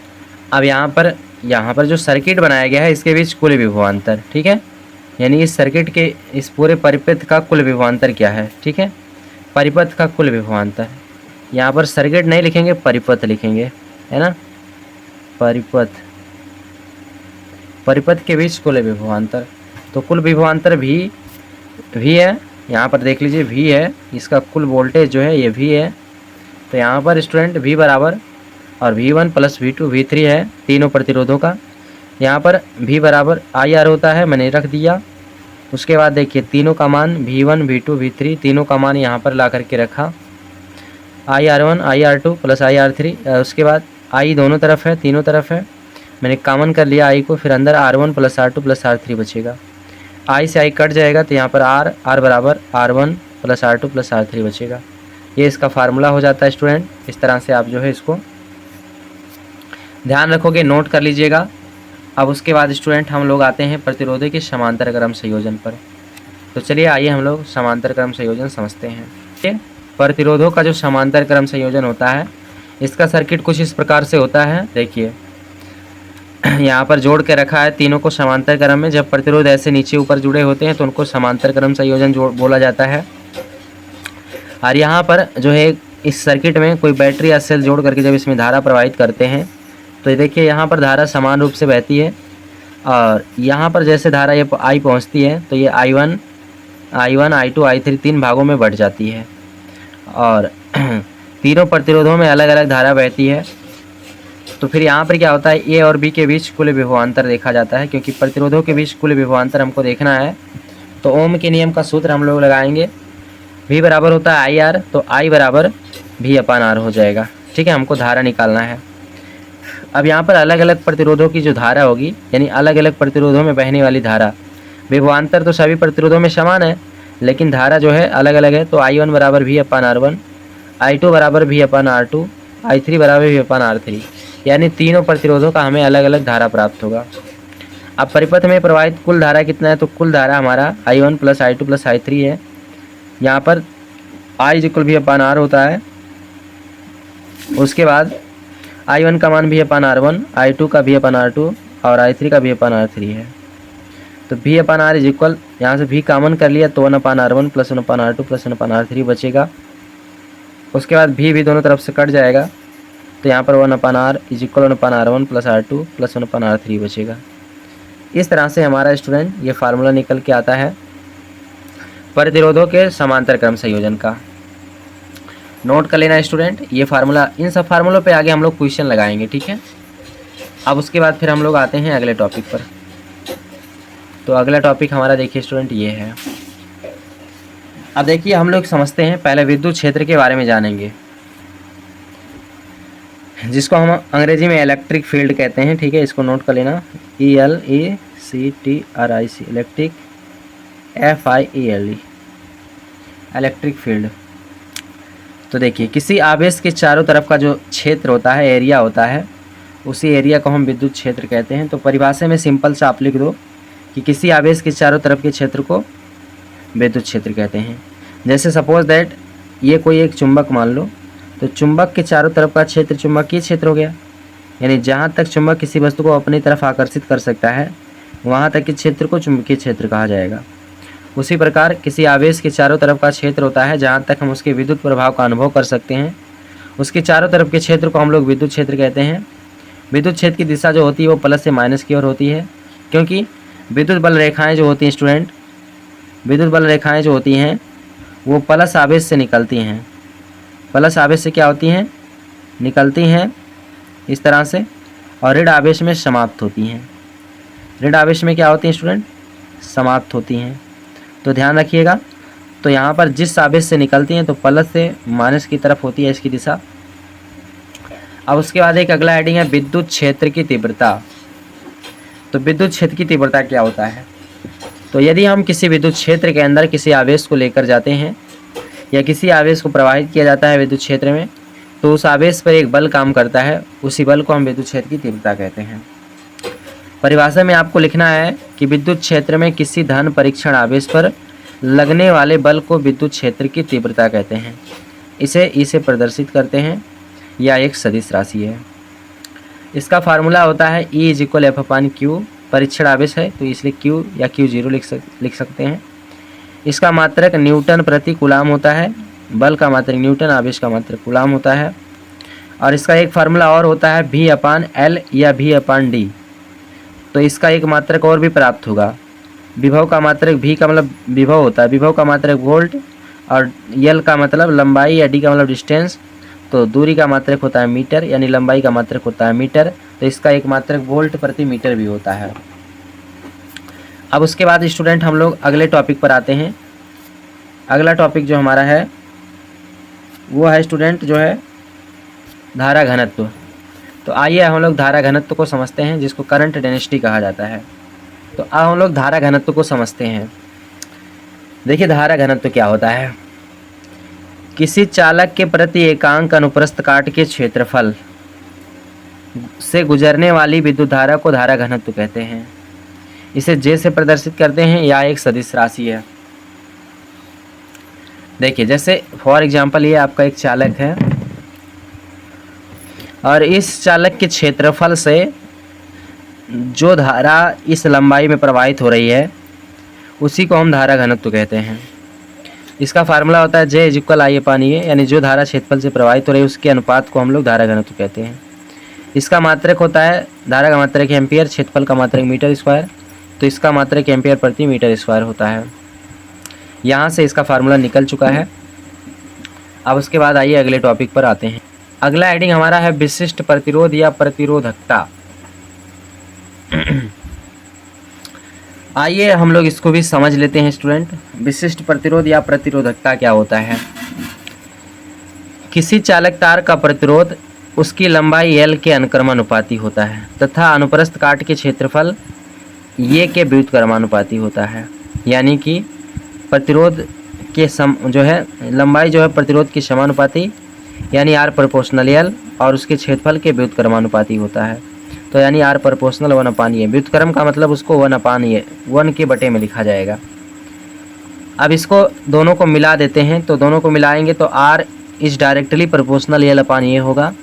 अब यहाँ पर जो सर्किट बनाया गया है इसके बीच कुल विभवांतर, ठीक है, यानी इस सर्किट के इस पूरे परिपथ का कुल विभवांतर क्या है, ठीक है, परिपथ का कुल विभवांतर। यहाँ पर सर्किट नहीं लिखेंगे, परिपथ लिखेंगे, है ना, परिपथ के बीच कुल विभवांतर। तो कुल विभवांतर V है, यहाँ पर देख लीजिए V है, इसका कुल वोल्टेज जो है ये V है। तो यहाँ पर स्टूडेंट V बराबर और V1 + V2 V3 है तीनों प्रतिरोधों का। यहाँ पर V/IR होता है, मैंने रख दिया। उसके बाद देखिए, तीनों का मान V1 V2 V3 तीनों का मान यहाँ पर ला करके रखा, IR1 IR2 + IR3। उसके बाद I दोनों तरफ है, तीनों तरफ है, मैंने कॉमन कर लिया I को। फिर अंदर R1 + R2 + R3 बचेगा। I से I कट जाएगा तो यहाँ पर R बराबर R1 + R2 + R3 बचेगा। ये इसका फार्मूला हो जाता है स्टूडेंट। इस तरह से आप जो है इसको ध्यान रखोगे, नोट कर लीजिएगा। अब उसके बाद स्टूडेंट हम लोग आते हैं प्रतिरोधों के समांतर क्रम संयोजन पर। तो चलिए आइए हम लोग समांतर क्रम संयोजन समझते हैं। ठीक है, प्रतिरोधों का जो समांतर क्रम संयोजन होता है इसका सर्किट कुछ इस प्रकार से होता है। देखिए, यहाँ पर जोड़ के रखा है तीनों को समांतर क्रम में। जब प्रतिरोध ऐसे नीचे ऊपर जुड़े होते हैं तो उनको समांतर क्रम संयोजन बोला जाता है। और यहाँ पर जो है इस सर्किट में कोई बैटरी या सेल जोड़ करके जब इसमें धारा प्रवाहित करते हैं तो ये देखिए, यहाँ पर धारा समान रूप से बहती है और यहाँ पर जैसे धारा ये I पहुँचती है तो ये I1 I2 I3 3 भागों में बढ़ जाती है और तीनों प्रतिरोधों में अलग अलग धारा बहती है। तो फिर यहाँ पर क्या होता है, A और B के बीच कुल विभवांतर देखा जाता है। क्योंकि प्रतिरोधों के बीच कुल विभवांतर हमको देखना है तो ओम के नियम का सूत्र हम लोग लगाएंगे। V बराबर होता है IR, तो I बराबर V/R हो जाएगा। ठीक है, हमको धारा निकालना है। अब यहाँ पर अलग अलग प्रतिरोधों की जो धारा होगी, यानी अलग अलग प्रतिरोधों में बहने वाली धारा, विभवांतर तो सभी प्रतिरोधों में समान है लेकिन धारा जो है अलग अलग है। तो I1 बराबर V/R1, I2 बराबर V/R2, I3 बराबर V/R3, यानी तीनों प्रतिरोधों का हमें अलग अलग धारा प्राप्त होगा। अब परिपथ में प्रवाहित कुल धारा कितना है, तो कुल धारा हमारा I1 + I2 + I3 है। यहाँ पर I = V/R होता है। उसके बाद I1 का मान V/R1, I2 का V/R2 और I3 का V/R3 है। तो V/R इक्वल, यहाँ से V कॉमन कर लिया तो 1/R1 + 1/R2 + 1/R3 बचेगा। उसके बाद भी दोनों तरफ से कट जाएगा, तो यहाँ पर 1/r is equal 1/r1 plus R2 plus 1/r3 बचेगा। इस तरह से हमारा स्टूडेंट ये फार्मूला निकल के आता है प्रतिरोधों के समांतर क्रम संयोजन का। नोट कर लेना स्टूडेंट ये फार्मूला, इन सब फार्मूलों पे आगे हम लोग क्वेश्चन लगाएंगे, ठीक है। अब उसके बाद फिर हम लोग आते हैं अगले टॉपिक पर। तो अगला टॉपिक हमारा देखिए स्टूडेंट ये है। अब देखिए हम लोग समझते हैं, पहले विद्युत क्षेत्र के बारे में जानेंगे, जिसको हम अंग्रेजी में इलेक्ट्रिक फील्ड कहते हैं, ठीक है। इसको नोट कर लेना, ELECTRIC electric FIELD electric field. तो देखिए किसी आवेश के चारों तरफ का जो क्षेत्र होता है, एरिया होता है, उसी एरिया को हम विद्युत क्षेत्र कहते हैं। तो परिभाषा में सिंपल सा आप लिख दो कि किसी आवेश के चारों तरफ के क्षेत्र को विद्युत क्षेत्र कहते हैं। जैसे सपोज दैट ये कोई एक चुंबक मान लो, तो चुंबक के चारों तरफ का क्षेत्र चुंबकीय क्षेत्र हो गया, यानी जहाँ तक चुंबक किसी वस्तु को अपनी तरफ आकर्षित कर सकता है वहाँ तक के क्षेत्र को चुंबकीय क्षेत्र कहा जाएगा। उसी प्रकार किसी आवेश के चारों तरफ का क्षेत्र होता है जहाँ तक हम उसके विद्युत प्रभाव का अनुभव कर सकते हैं, उसके चारों तरफ के क्षेत्र को हम लोग विद्युत क्षेत्र कहते हैं। विद्युत क्षेत्र की दिशा जो होती है वो प्लस से माइनस की ओर होती है, क्योंकि विद्युत बल रेखाएँ जो होती हैं स्टूडेंट, विद्युत बल रेखाएँ जो होती हैं वो प्लस आवेश से निकलती हैं। प्लस आवेश से क्या होती हैं, निकलती हैं इस तरह से, और ऋण आवेश में समाप्त होती हैं। ऋण आवेश में क्या होती हैं स्टूडेंट, समाप्त होती हैं। तो ध्यान रखिएगा, तो यहाँ पर जिस आवेश से निकलती हैं तो प्लस से माइनस की तरफ होती है इसकी दिशा। अब उसके बाद एक अगला हेडिंग है विद्युत क्षेत्र की तीव्रता। तो विद्युत क्षेत्र की तीव्रता क्या होता है, तो यदि हम किसी विद्युत क्षेत्र के अंदर किसी आवेश को लेकर जाते हैं या किसी आवेश को प्रवाहित किया जाता है विद्युत क्षेत्र में, तो उस आवेश पर एक बल काम करता है, उसी बल को हम विद्युत क्षेत्र की तीव्रता कहते हैं। परिभाषा में आपको लिखना है कि विद्युत क्षेत्र में किसी धन परीक्षण आवेश पर लगने वाले बल को विद्युत क्षेत्र की तीव्रता कहते हैं। इसे ई से प्रदर्शित करते हैं, या एक सदिश राशि है। इसका फार्मूला होता है E इज इक्वल F/Q। परीक्षण आवेश है तो इसलिए Q या Q0 लिख सकते हैं। इसका मात्रक न्यूटन प्रति कूलाम होता है, बल का मात्रक न्यूटन, आवेश का मात्रक कूलाम होता है। और इसका एक फार्मूला और होता है V/L या V/D। तो इसका एक मात्रक और भी प्राप्त होगा। विभव का मात्रक V का मतलब विभव होता है, विभव का मात्रक वोल्ट, और L का मतलब लंबाई या D का मतलब डिस्टेंस। तो दूरी का मात्रक होता है मीटर, यानी लंबाई का मात्रक होता है मीटर, तो इसका एक मात्रक वोल्ट प्रति मीटर भी होता है। अब उसके बाद स्टूडेंट हम लोग अगले टॉपिक पर आते हैं। अगला टॉपिक जो हमारा है वो है स्टूडेंट जो है धारा घनत्व। तो आइए हम लोग धारा घनत्व को समझते हैं, जिसको करंट डेंसिटी कहा जाता है। तो अब हम लोग धारा घनत्व को समझते हैं। देखिए धारा घनत्व क्या होता है, किसी चालक के प्रति एकांक अनुप्रस्थ काट के क्षेत्रफल से गुजरने वाली विद्युत धारा को धारा घनत्व कहते हैं। इसे J से प्रदर्शित करते हैं, या एक सदिश राशि है। देखिए जैसे फॉर एग्जांपल ये आपका एक चालक है, और इस चालक के क्षेत्रफल से जो धारा इस लंबाई में प्रवाहित हो रही है उसी को हम धारा घनत्व कहते हैं। इसका फार्मूला होता है J इज इक्वल I/A, यानी जो धारा क्षेत्रफल से प्रवाहित हो रही है उसके अनुपात को हम लोग धारा घनत्व कहते हैं। इसका मात्रक होता है, धारा का मात्रक एम्पियर, क्षेत्रफल का मात्रक मीटर स्क्वायर, तो इसका मात्रक एम्पियर प्रति मीटर स्क्वायर होता है। यहाँ से इसका फार्मूला निकल चुका है। अब उसके बाद आइए अगले टॉपिक पर आते हैं। अगला हेडिंग हमारा है विशिष्ट प्रतिरोध या प्रतिरोधकता। आइए हम लोग इसको भी समझ लेते हैं स्टूडेंट। विशिष्ट प्रतिरोध या प्रतिरोधकता क्या होता है, किसी चालक तार का प्रतिरोध उसकी लंबाई L के अनुक्रमानुपाती होता है तथा अनुप्रस्थ काट के क्षेत्रफल ये के व्युत्क्रमानुपाती होता है। यानी कि प्रतिरोध के जो है लंबाई जो है प्रतिरोध के समानुपाती, यानी R प्रोपोर्शनल L, और उसके क्षेत्रफल के व्युत्क्रमानुपाती होता है। तो यानी R प्रोपोर्शनल 1/A। व्युत्क्रम का मतलब उसको 1/A 1 के बटे में लिखा जाएगा। अब इसको दोनों को मिला देते हैं, तो दोनों को मिलाएंगे तो R is directly proportional L/A होगा।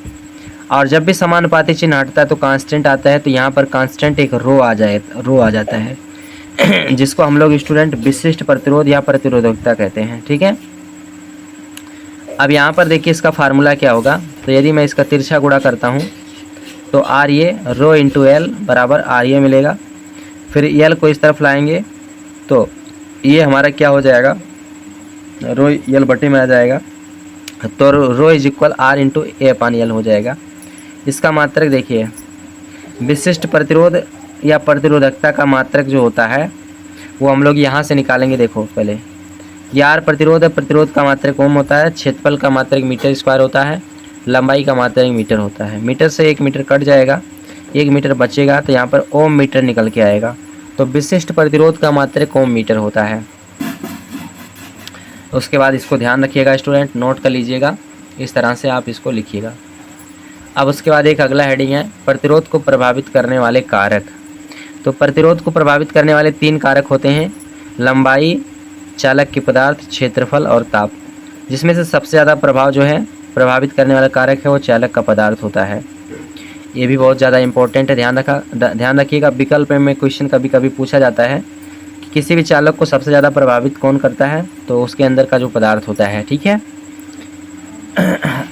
और जब भी समानुपाती चिन्ह हटता है तो कांस्टेंट आता है, तो यहाँ पर कांस्टेंट एक रो आ जाता है जिसको हम लोग स्टूडेंट विशिष्ट प्रतिरोध या प्रतिरोधकता कहते हैं। ठीक है, अब यहाँ पर देखिए इसका फार्मूला क्या होगा। तो यदि मैं इसका तिरछा गुणा करता हूँ तो आर ये रो इंटू एल बराबर आर ये मिलेगा। फिर एल को इस तरफ लाएंगे तो ये हमारा क्या हो जाएगा, रो एल बटे में आ जाएगा। तो rho is equal R into A upon L हो जाएगा। इसका मात्रक देखिए, विशिष्ट प्रतिरोध या प्रतिरोधकता का मात्रक जो होता है वो हम लोग यहाँ से निकालेंगे। देखो पहले ये आर प्रतिरोध है, प्रतिरोध का मात्रक ओम होता है, क्षेत्रफल का मात्रक मीटर स्क्वायर होता है, लंबाई का मात्रक मीटर होता है। मीटर से 1 मीटर कट जाएगा, 1 मीटर बचेगा तो यहाँ पर ओम मीटर निकल के आएगा। तो विशिष्ट प्रतिरोध का मात्रक ओम मीटर होता है। उसके बाद इसको ध्यान रखिएगा स्टूडेंट, नोट कर लीजिएगा, इस तरह से आप इसको लिखिएगा। अब उसके बाद एक अगला हेडिंग है प्रतिरोध को प्रभावित करने वाले कारक। तो प्रतिरोध को प्रभावित करने वाले 3 कारक होते हैं, लंबाई, चालक के पदार्थ, क्षेत्रफल और ताप। जिसमें से सबसे ज़्यादा प्रभाव जो है प्रभावित करने वाला कारक है वो चालक का पदार्थ होता है। ये भी बहुत ज़्यादा इंपॉर्टेंट है, ध्यान रखिएगा। विकल्प में क्वेश्चन कभी कभी पूछा जाता है कि किसी भी चालक को सबसे ज़्यादा प्रभावित कौन करता है, तो उसके अंदर का जो पदार्थ होता है। ठीक है।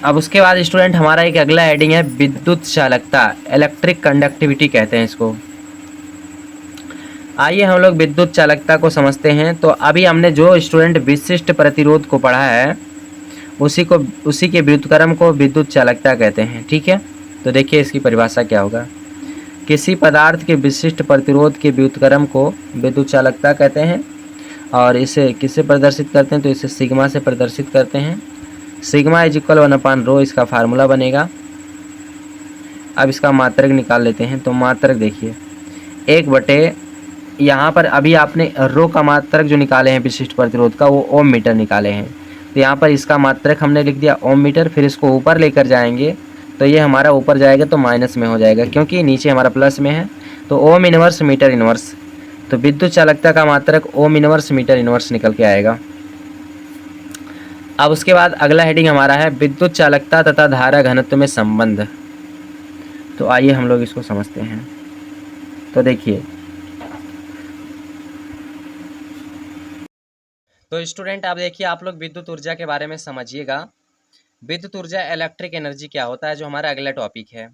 अब उसके बाद स्टूडेंट हमारा एक अगला हेडिंग है विद्युत चालकता, इलेक्ट्रिक कंडक्टिविटी कहते हैं इसको। आइए हम लोग विद्युत चालकता को समझते हैं। तो अभी हमने जो स्टूडेंट विशिष्ट प्रतिरोध को पढ़ा है उसी के व्युत्क्रम को विद्युत चालकता कहते हैं। ठीक है। तो देखिए इसकी परिभाषा क्या होगा। किसी पदार्थ के विशिष्ट प्रतिरोध के व्युत्क्रम को विद्युत चालकता कहते हैं। और इसे किससे प्रदर्शित करते हैं, तो इसे सिग्मा से प्रदर्शित करते हैं। सिग्मा इज इक्वल 1/ρ इसका फार्मूला बनेगा। अब इसका मात्रक निकाल लेते हैं। तो मात्रक देखिए 1/, यहाँ पर अभी आपने रो का मात्रक जो निकाले हैं विशिष्ट प्रतिरोध का वो ओम मीटर निकाले हैं। तो यहाँ पर इसका मात्रक हमने लिख दिया ओम मीटर। फिर इसको ऊपर लेकर जाएंगे तो ये हमारा ऊपर जाएगा तो माइनस में हो जाएगा, क्योंकि नीचे हमारा प्लस में है। तो ओम इनवर्स मीटर इनवर्स, तो विद्युत चालकता का मात्रक ओम इनवर्स मीटर इनवर्स निकल के आएगा। अब उसके बाद अगला हेडिंग हमारा है विद्युत चालकता तथा धारा घनत्व में संबंध। तो आइए हम लोग इसको समझते हैं। तो देखिए, तो स्टूडेंट आप देखिए, आप लोग विद्युत ऊर्जा के बारे में समझिएगा। विद्युत ऊर्जा इलेक्ट्रिक एनर्जी क्या होता है, जो हमारा अगला टॉपिक है।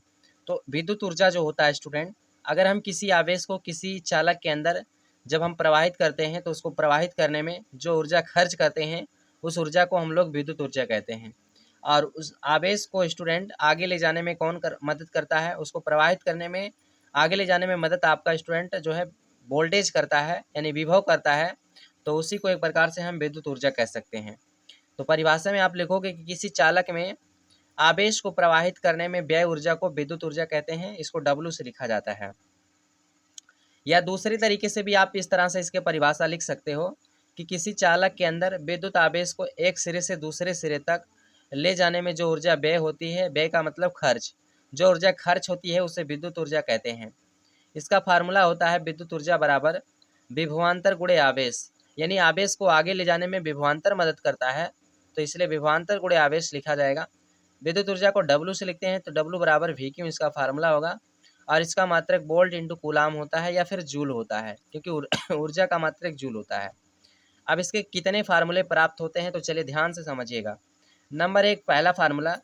तो विद्युत ऊर्जा जो होता है स्टूडेंट, अगर हम किसी आवेश को किसी चालक के अंदर जब हम प्रवाहित करते हैं तो उसको प्रवाहित करने में जो ऊर्जा खर्च करते हैं उस ऊर्जा को हम लोग विद्युत ऊर्जा कहते हैं। और उस आवेश को स्टूडेंट आगे ले जाने में मदद करता है, उसको प्रवाहित करने में, आगे ले जाने में मदद आपका स्टूडेंट जो है वोल्टेज करता है, यानी विभव करता है। तो उसी को एक प्रकार से हम विद्युत ऊर्जा कह सकते हैं। तो परिभाषा में आप लिखोगे कि किसी चालक में आवेश को प्रवाहित करने में व्यय ऊर्जा को विद्युत ऊर्जा कहते हैं। इसको W से लिखा जाता है। या दूसरी तरीके से भी आप इस तरह से इसके परिभाषा लिख सकते हो कि किसी चालक के अंदर विद्युत आवेश को एक सिरे से दूसरे सिरे तक ले जाने में जो ऊर्जा व्यय होती है, व्यय का मतलब खर्च, जो ऊर्जा खर्च होती है उसे विद्युत ऊर्जा कहते हैं। इसका फार्मूला होता है विद्युत ऊर्जा बराबर विभवांतर गुणे आवेश, यानी आवेश को आगे ले जाने में विभवांतर मदद करता है, तो इसलिए विभवांतर गुणे आवेश लिखा जाएगा। विद्युत ऊर्जा को W से लिखते हैं तो W बराबर VQ इसका फार्मूला होगा। और इसका मात्रक वोल्ट इंटू कूलाम होता है या फिर जूल होता है, क्योंकि ऊर्जा का मात्रक जूल होता है। अब इसके कितने फार्मूले प्राप्त होते हैं तो चलिए ध्यान से समझिएगा। नंबर 1 पहला फार्मूला,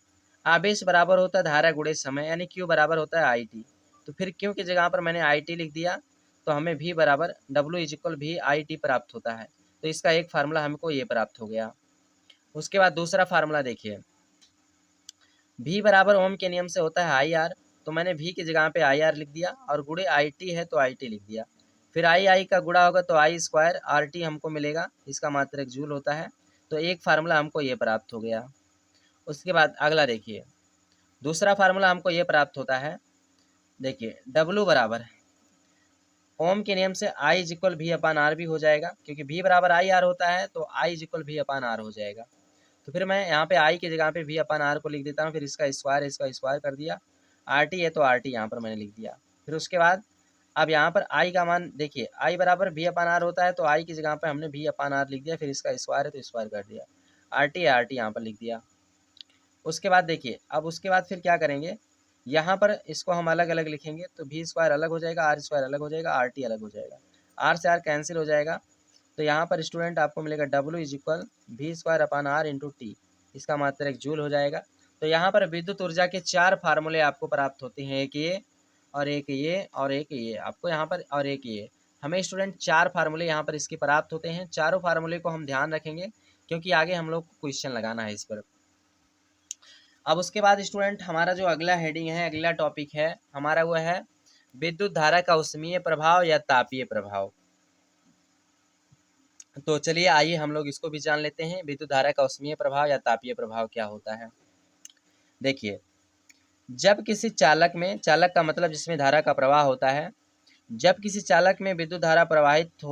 आवेश बराबर होता है धारा गुणे समय, यानी Q बराबर होता है IT। तो फिर Q की जगह पर मैंने IT लिख दिया तो हमें V बराबर W इज इक्वल VIT प्राप्त होता है। तो इसका एक फार्मूला हमको ये प्राप्त हो गया। उसके बाद दूसरा फार्मूला देखिए, V बराबर ओम के नियम से होता है IR। तो मैंने V की जगह पे IR लिख दिया और गुणे IT है तो IT लिख दिया। फिर I का गुणा होगा तो I स्क्वायर RT हमको मिलेगा, इसका मात्रक जूल होता है। तो एक फार्मूला हमको ये प्राप्त हो गया। उसके बाद अगला देखिए, दूसरा फार्मूला हमको ये प्राप्त होता है। देखिए W बराबर ओम के नियम से I इज इक्वल V/R भी हो जाएगा, क्योंकि V बराबर IR होता है तो I इज इक्वल V/R हो जाएगा। तो फिर मैं यहाँ पे I की जगह पे V/R को लिख देता हूँ, फिर इसका स्क्वायर कर दिया। RT है तो RT यहाँ पर मैंने लिख दिया। फिर उसके बाद अब यहाँ पर I का मान देखिए, I बराबर V/R होता है तो I की जगह पे हमने V/R लिख दिया, फिर इसका स्क्वायर है तो स्क्वायर कर दिया। RT है RT यहाँ पर लिख दिया। उसके बाद देखिए, अब उसके बाद फिर क्या करेंगे, यहाँ पर इसको हम अलग अलग लिखेंगे तो V स्क्वायर अलग हो जाएगा, R स्क्वायर अलग हो जाएगा, RT अलग हो जाएगा, R से R कैंसिल हो जाएगा। तो यहाँ पर स्टूडेंट आपको मिलेगा W is equal V square into T। इसका मात्रक जूल हो जाएगा। तो यहाँ पर विद्युत ऊर्जा के 4 फार्मूले आपको प्राप्त होते हैं, एक ये और एक ये और एक ये आपको यहाँ पर और एक ये। हमें स्टूडेंट 4 फार्मूले यहाँ पर इसके प्राप्त होते हैं। चारों फार्मूले को हम ध्यान रखेंगे क्योंकि आगे हम लोग को क्वेश्चन लगाना है इस पर। अब उसके बाद स्टूडेंट हमारा जो अगला हेडिंग है, अगला टॉपिक है हमारा, वो है विद्युत धारा का ऊष्मीय प्रभाव या तापीय प्रभाव। तो चलिए आइए हम लोग इसको भी जान लेते हैं, विद्युत धारा का ऊष्मीय प्रभाव या तापीय प्रभाव क्या होता है। देखिए, जब किसी चालक में, चालक का मतलब जिसमें धारा का प्रवाह होता है, जब किसी चालक में विद्युत धारा प्रवाहित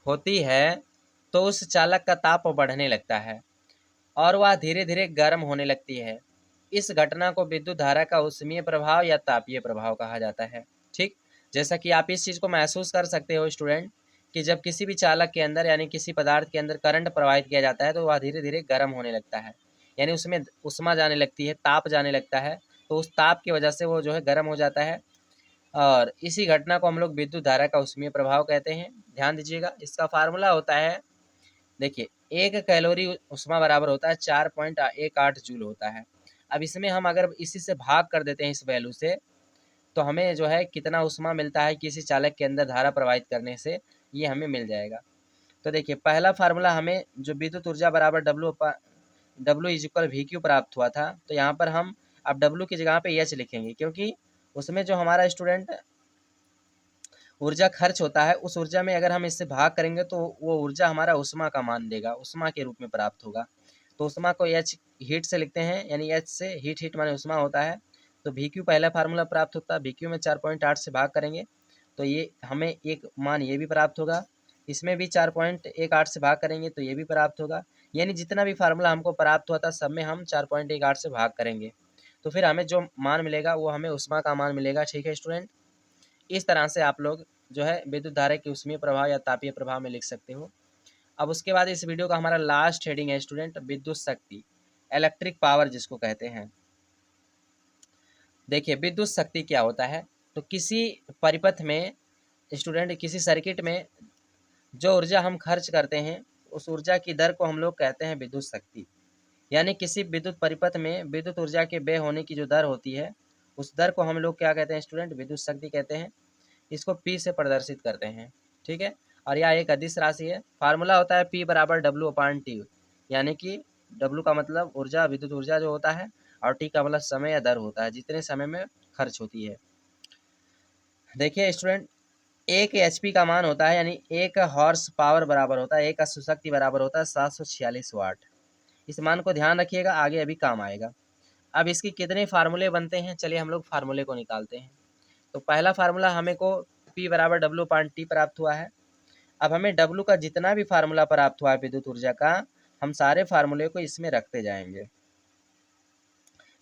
होती है तो उस चालक का ताप बढ़ने लगता है और वह धीरे धीरे गर्म होने लगती है। इस घटना को विद्युत धारा का ऊष्मीय प्रभाव या तापीय प्रभाव कहा जाता है। ठीक, जैसा कि आप इस चीज़ को महसूस कर सकते हो स्टूडेंट कि जब किसी भी चालक के अंदर यानी किसी पदार्थ के अंदर करंट प्रवाहित किया जाता है तो वह धीरे धीरे गर्म होने लगता है, यानी उसमें ऊष्मा जाने लगती है, ताप जाने लगता है। तो उस ताप की वजह से वो जो है गर्म हो जाता है और इसी घटना को हम लोग विद्युत धारा का ऊष्मीय प्रभाव कहते हैं। ध्यान दीजिएगा, इसका फार्मूला होता है, देखिए, 1 कैलोरी ऊष्मा बराबर होता है 4.18 जूल होता है। अब इसमें हम अगर इसी से भाग कर देते हैं इस वैल्यू से, तो हमें जो है कितना ऊष्मा मिलता है किसी चालक के अंदर धारा प्रवाहित करने से, ये हमें मिल जाएगा। तो देखिए, पहला फार्मूला हमें जो विद्युत ऊर्जा बराबर W is equal we Q प्राप्त हुआ था, तो यहाँ पर हम अब डब्ल्यू की जगह पे एच लिखेंगे क्योंकि उसमें जो हमारा स्टूडेंट ऊर्जा खर्च होता है, उस ऊर्जा में अगर हम इससे भाग करेंगे तो वो ऊर्जा हमारा ऊष्मा का मान देगा, ऊष्मा के रूप में प्राप्त होगा। तो ऊष्मा को एच हीट से लिखते हैं, यानी एच से हीट माने ऊष्मा होता है। तो वी क्यू पहला फार्मूला प्राप्त होता है, वी क्यू में 4.8 से भाग करेंगे तो ये हमें एक मान ये भी प्राप्त होगा, इसमें भी 4.18 से भाग करेंगे तो ये भी प्राप्त होगा। यानी जितना भी फार्मूला हमको प्राप्त हुआ था सब में हम 4.18 से भाग करेंगे तो फिर हमें जो मान मिलेगा वो हमें ऊष्मा का मान मिलेगा। ठीक है स्टूडेंट, इस तरह से आप लोग जो है विद्युत धारा के ऊष्मीय प्रभाव या तापीय प्रभाव में लिख सकते हो। अब उसके बाद इस वीडियो का हमारा लास्ट हेडिंग है स्टूडेंट, विद्युत शक्ति, इलेक्ट्रिक पावर जिसको कहते हैं। देखिए, विद्युत शक्ति क्या होता है, तो किसी परिपथ में स्टूडेंट, किसी सर्किट में जो ऊर्जा हम खर्च करते हैं उस ऊर्जा की दर को हम लोग कहते हैं विद्युत शक्ति। यानी किसी विद्युत परिपथ में विद्युत ऊर्जा के व्यय होने की जो दर होती है उस दर को हम लोग क्या कहते हैं स्टूडेंट, विद्युत शक्ति कहते हैं। इसको P से प्रदर्शित करते हैं। ठीक है, और यह एक अदिश राशि है। फार्मूला होता है P बराबर W/T, यानी कि W का मतलब ऊर्जा, विद्युत ऊर्जा जो होता है, और T का मतलब समय या दर होता है, जितने समय में खर्च होती है। देखिए स्टूडेंट, 1 HP का मान होता है, यानी 1 हॉर्स पावर बराबर होता है, 1 अश्वशक्ति बराबर होता है 746 वाट। इस मान को ध्यान रखिएगा, आगे अभी काम आएगा। अब इसके कितने फार्मूले बनते हैं, चलिए हम लोग फार्मूले को निकालते हैं। तो पहला फार्मूला हमें को P बराबर W/T प्राप्त हुआ है। अब हमें W का जितना भी फार्मूला प्राप्त हुआ है विद्युत ऊर्जा का, हम सारे फार्मूले को इसमें रखते जाएंगे।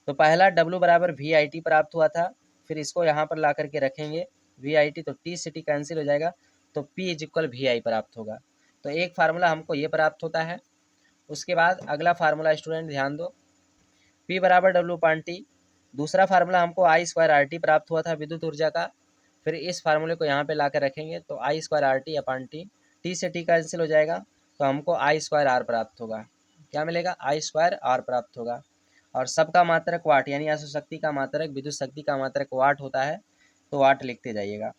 तो पहला W बराबर VIT प्राप्त हुआ था, फिर इसको यहाँ पर ला करके रखेंगे VIT, तो T से T कैंसिल हो जाएगा, तो P इज इक्वल VI प्राप्त होगा। तो एक फार्मूला हमको ये प्राप्त होता है। उसके बाद अगला फार्मूला स्टूडेंट ध्यान दो, P बराबर W/T। दूसरा फार्मूला हमको I²RT प्राप्त हुआ था विद्युत ऊर्जा का, फिर इस फार्मूले को यहाँ पे ला कर रखेंगे तो I²RT/T, T से T कैंसिल हो जाएगा, तो हमको I²R प्राप्त होगा। क्या मिलेगा, I²R प्राप्त होगा। और सबका मात्रक वाट, यानी अश्वशक्ति का मात्रक, विद्युत शक्ति का मात्रक वाट होता है, तो वाट लिखते जाइएगा।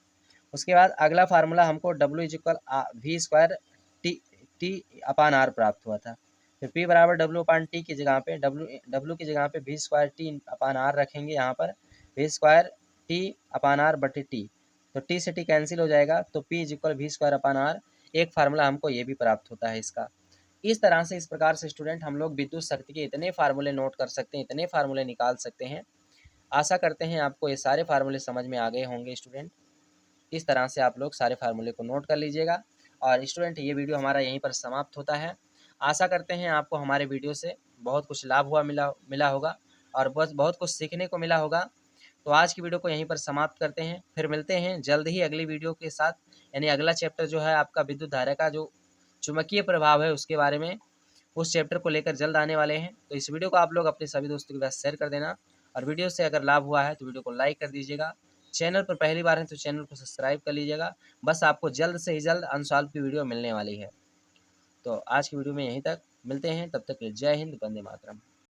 उसके बाद अगला फार्मूला हमको W इज इक्वल V²T/R प्राप्त हुआ था। फिर P बराबर W/T की जगह पे W की जगह पे V²T/R रखेंगे, यहाँ पर V²T/R/T, तो T से T कैंसिल हो जाएगा, तो P इज इक्वल V²/R। एक फार्मूला हमको ये भी प्राप्त होता है इसका। इस तरह से, इस प्रकार से स्टूडेंट हम लोग विद्युत शक्ति के इतने फार्मूले नोट कर सकते हैं, इतने फार्मूले निकाल सकते हैं। आशा करते हैं आपको ये सारे फार्मूले समझ में आ गए होंगे स्टूडेंट। इस तरह से आप लोग सारे फार्मूले को नोट कर लीजिएगा। और स्टूडेंट, ये वीडियो हमारा यहीं पर समाप्त होता है। आशा करते हैं आपको हमारे वीडियो से बहुत कुछ लाभ मिला होगा और बस बहुत कुछ सीखने को मिला होगा। तो आज की वीडियो को यहीं पर समाप्त करते हैं, फिर मिलते हैं जल्द ही अगली वीडियो के साथ। यानी अगला चैप्टर जो है आपका विद्युत धारा का जो चुंबकीय प्रभाव है उसके बारे में, उस चैप्टर को लेकर जल्द आने वाले हैं। तो इस वीडियो को आप लोग अपने सभी दोस्तों के पास शेयर कर देना, और वीडियो से अगर लाभ हुआ है तो वीडियो को लाइक कर दीजिएगा। चैनल पर पहली बार हैं तो चैनल को सब्सक्राइब कर लीजिएगा। बस आपको जल्द से ही जल्द अनसॉल्व की वीडियो मिलने वाली है। तो आज की वीडियो में यहीं तक, मिलते हैं, तब तक के लिए जय हिंद, वंदे मातरम।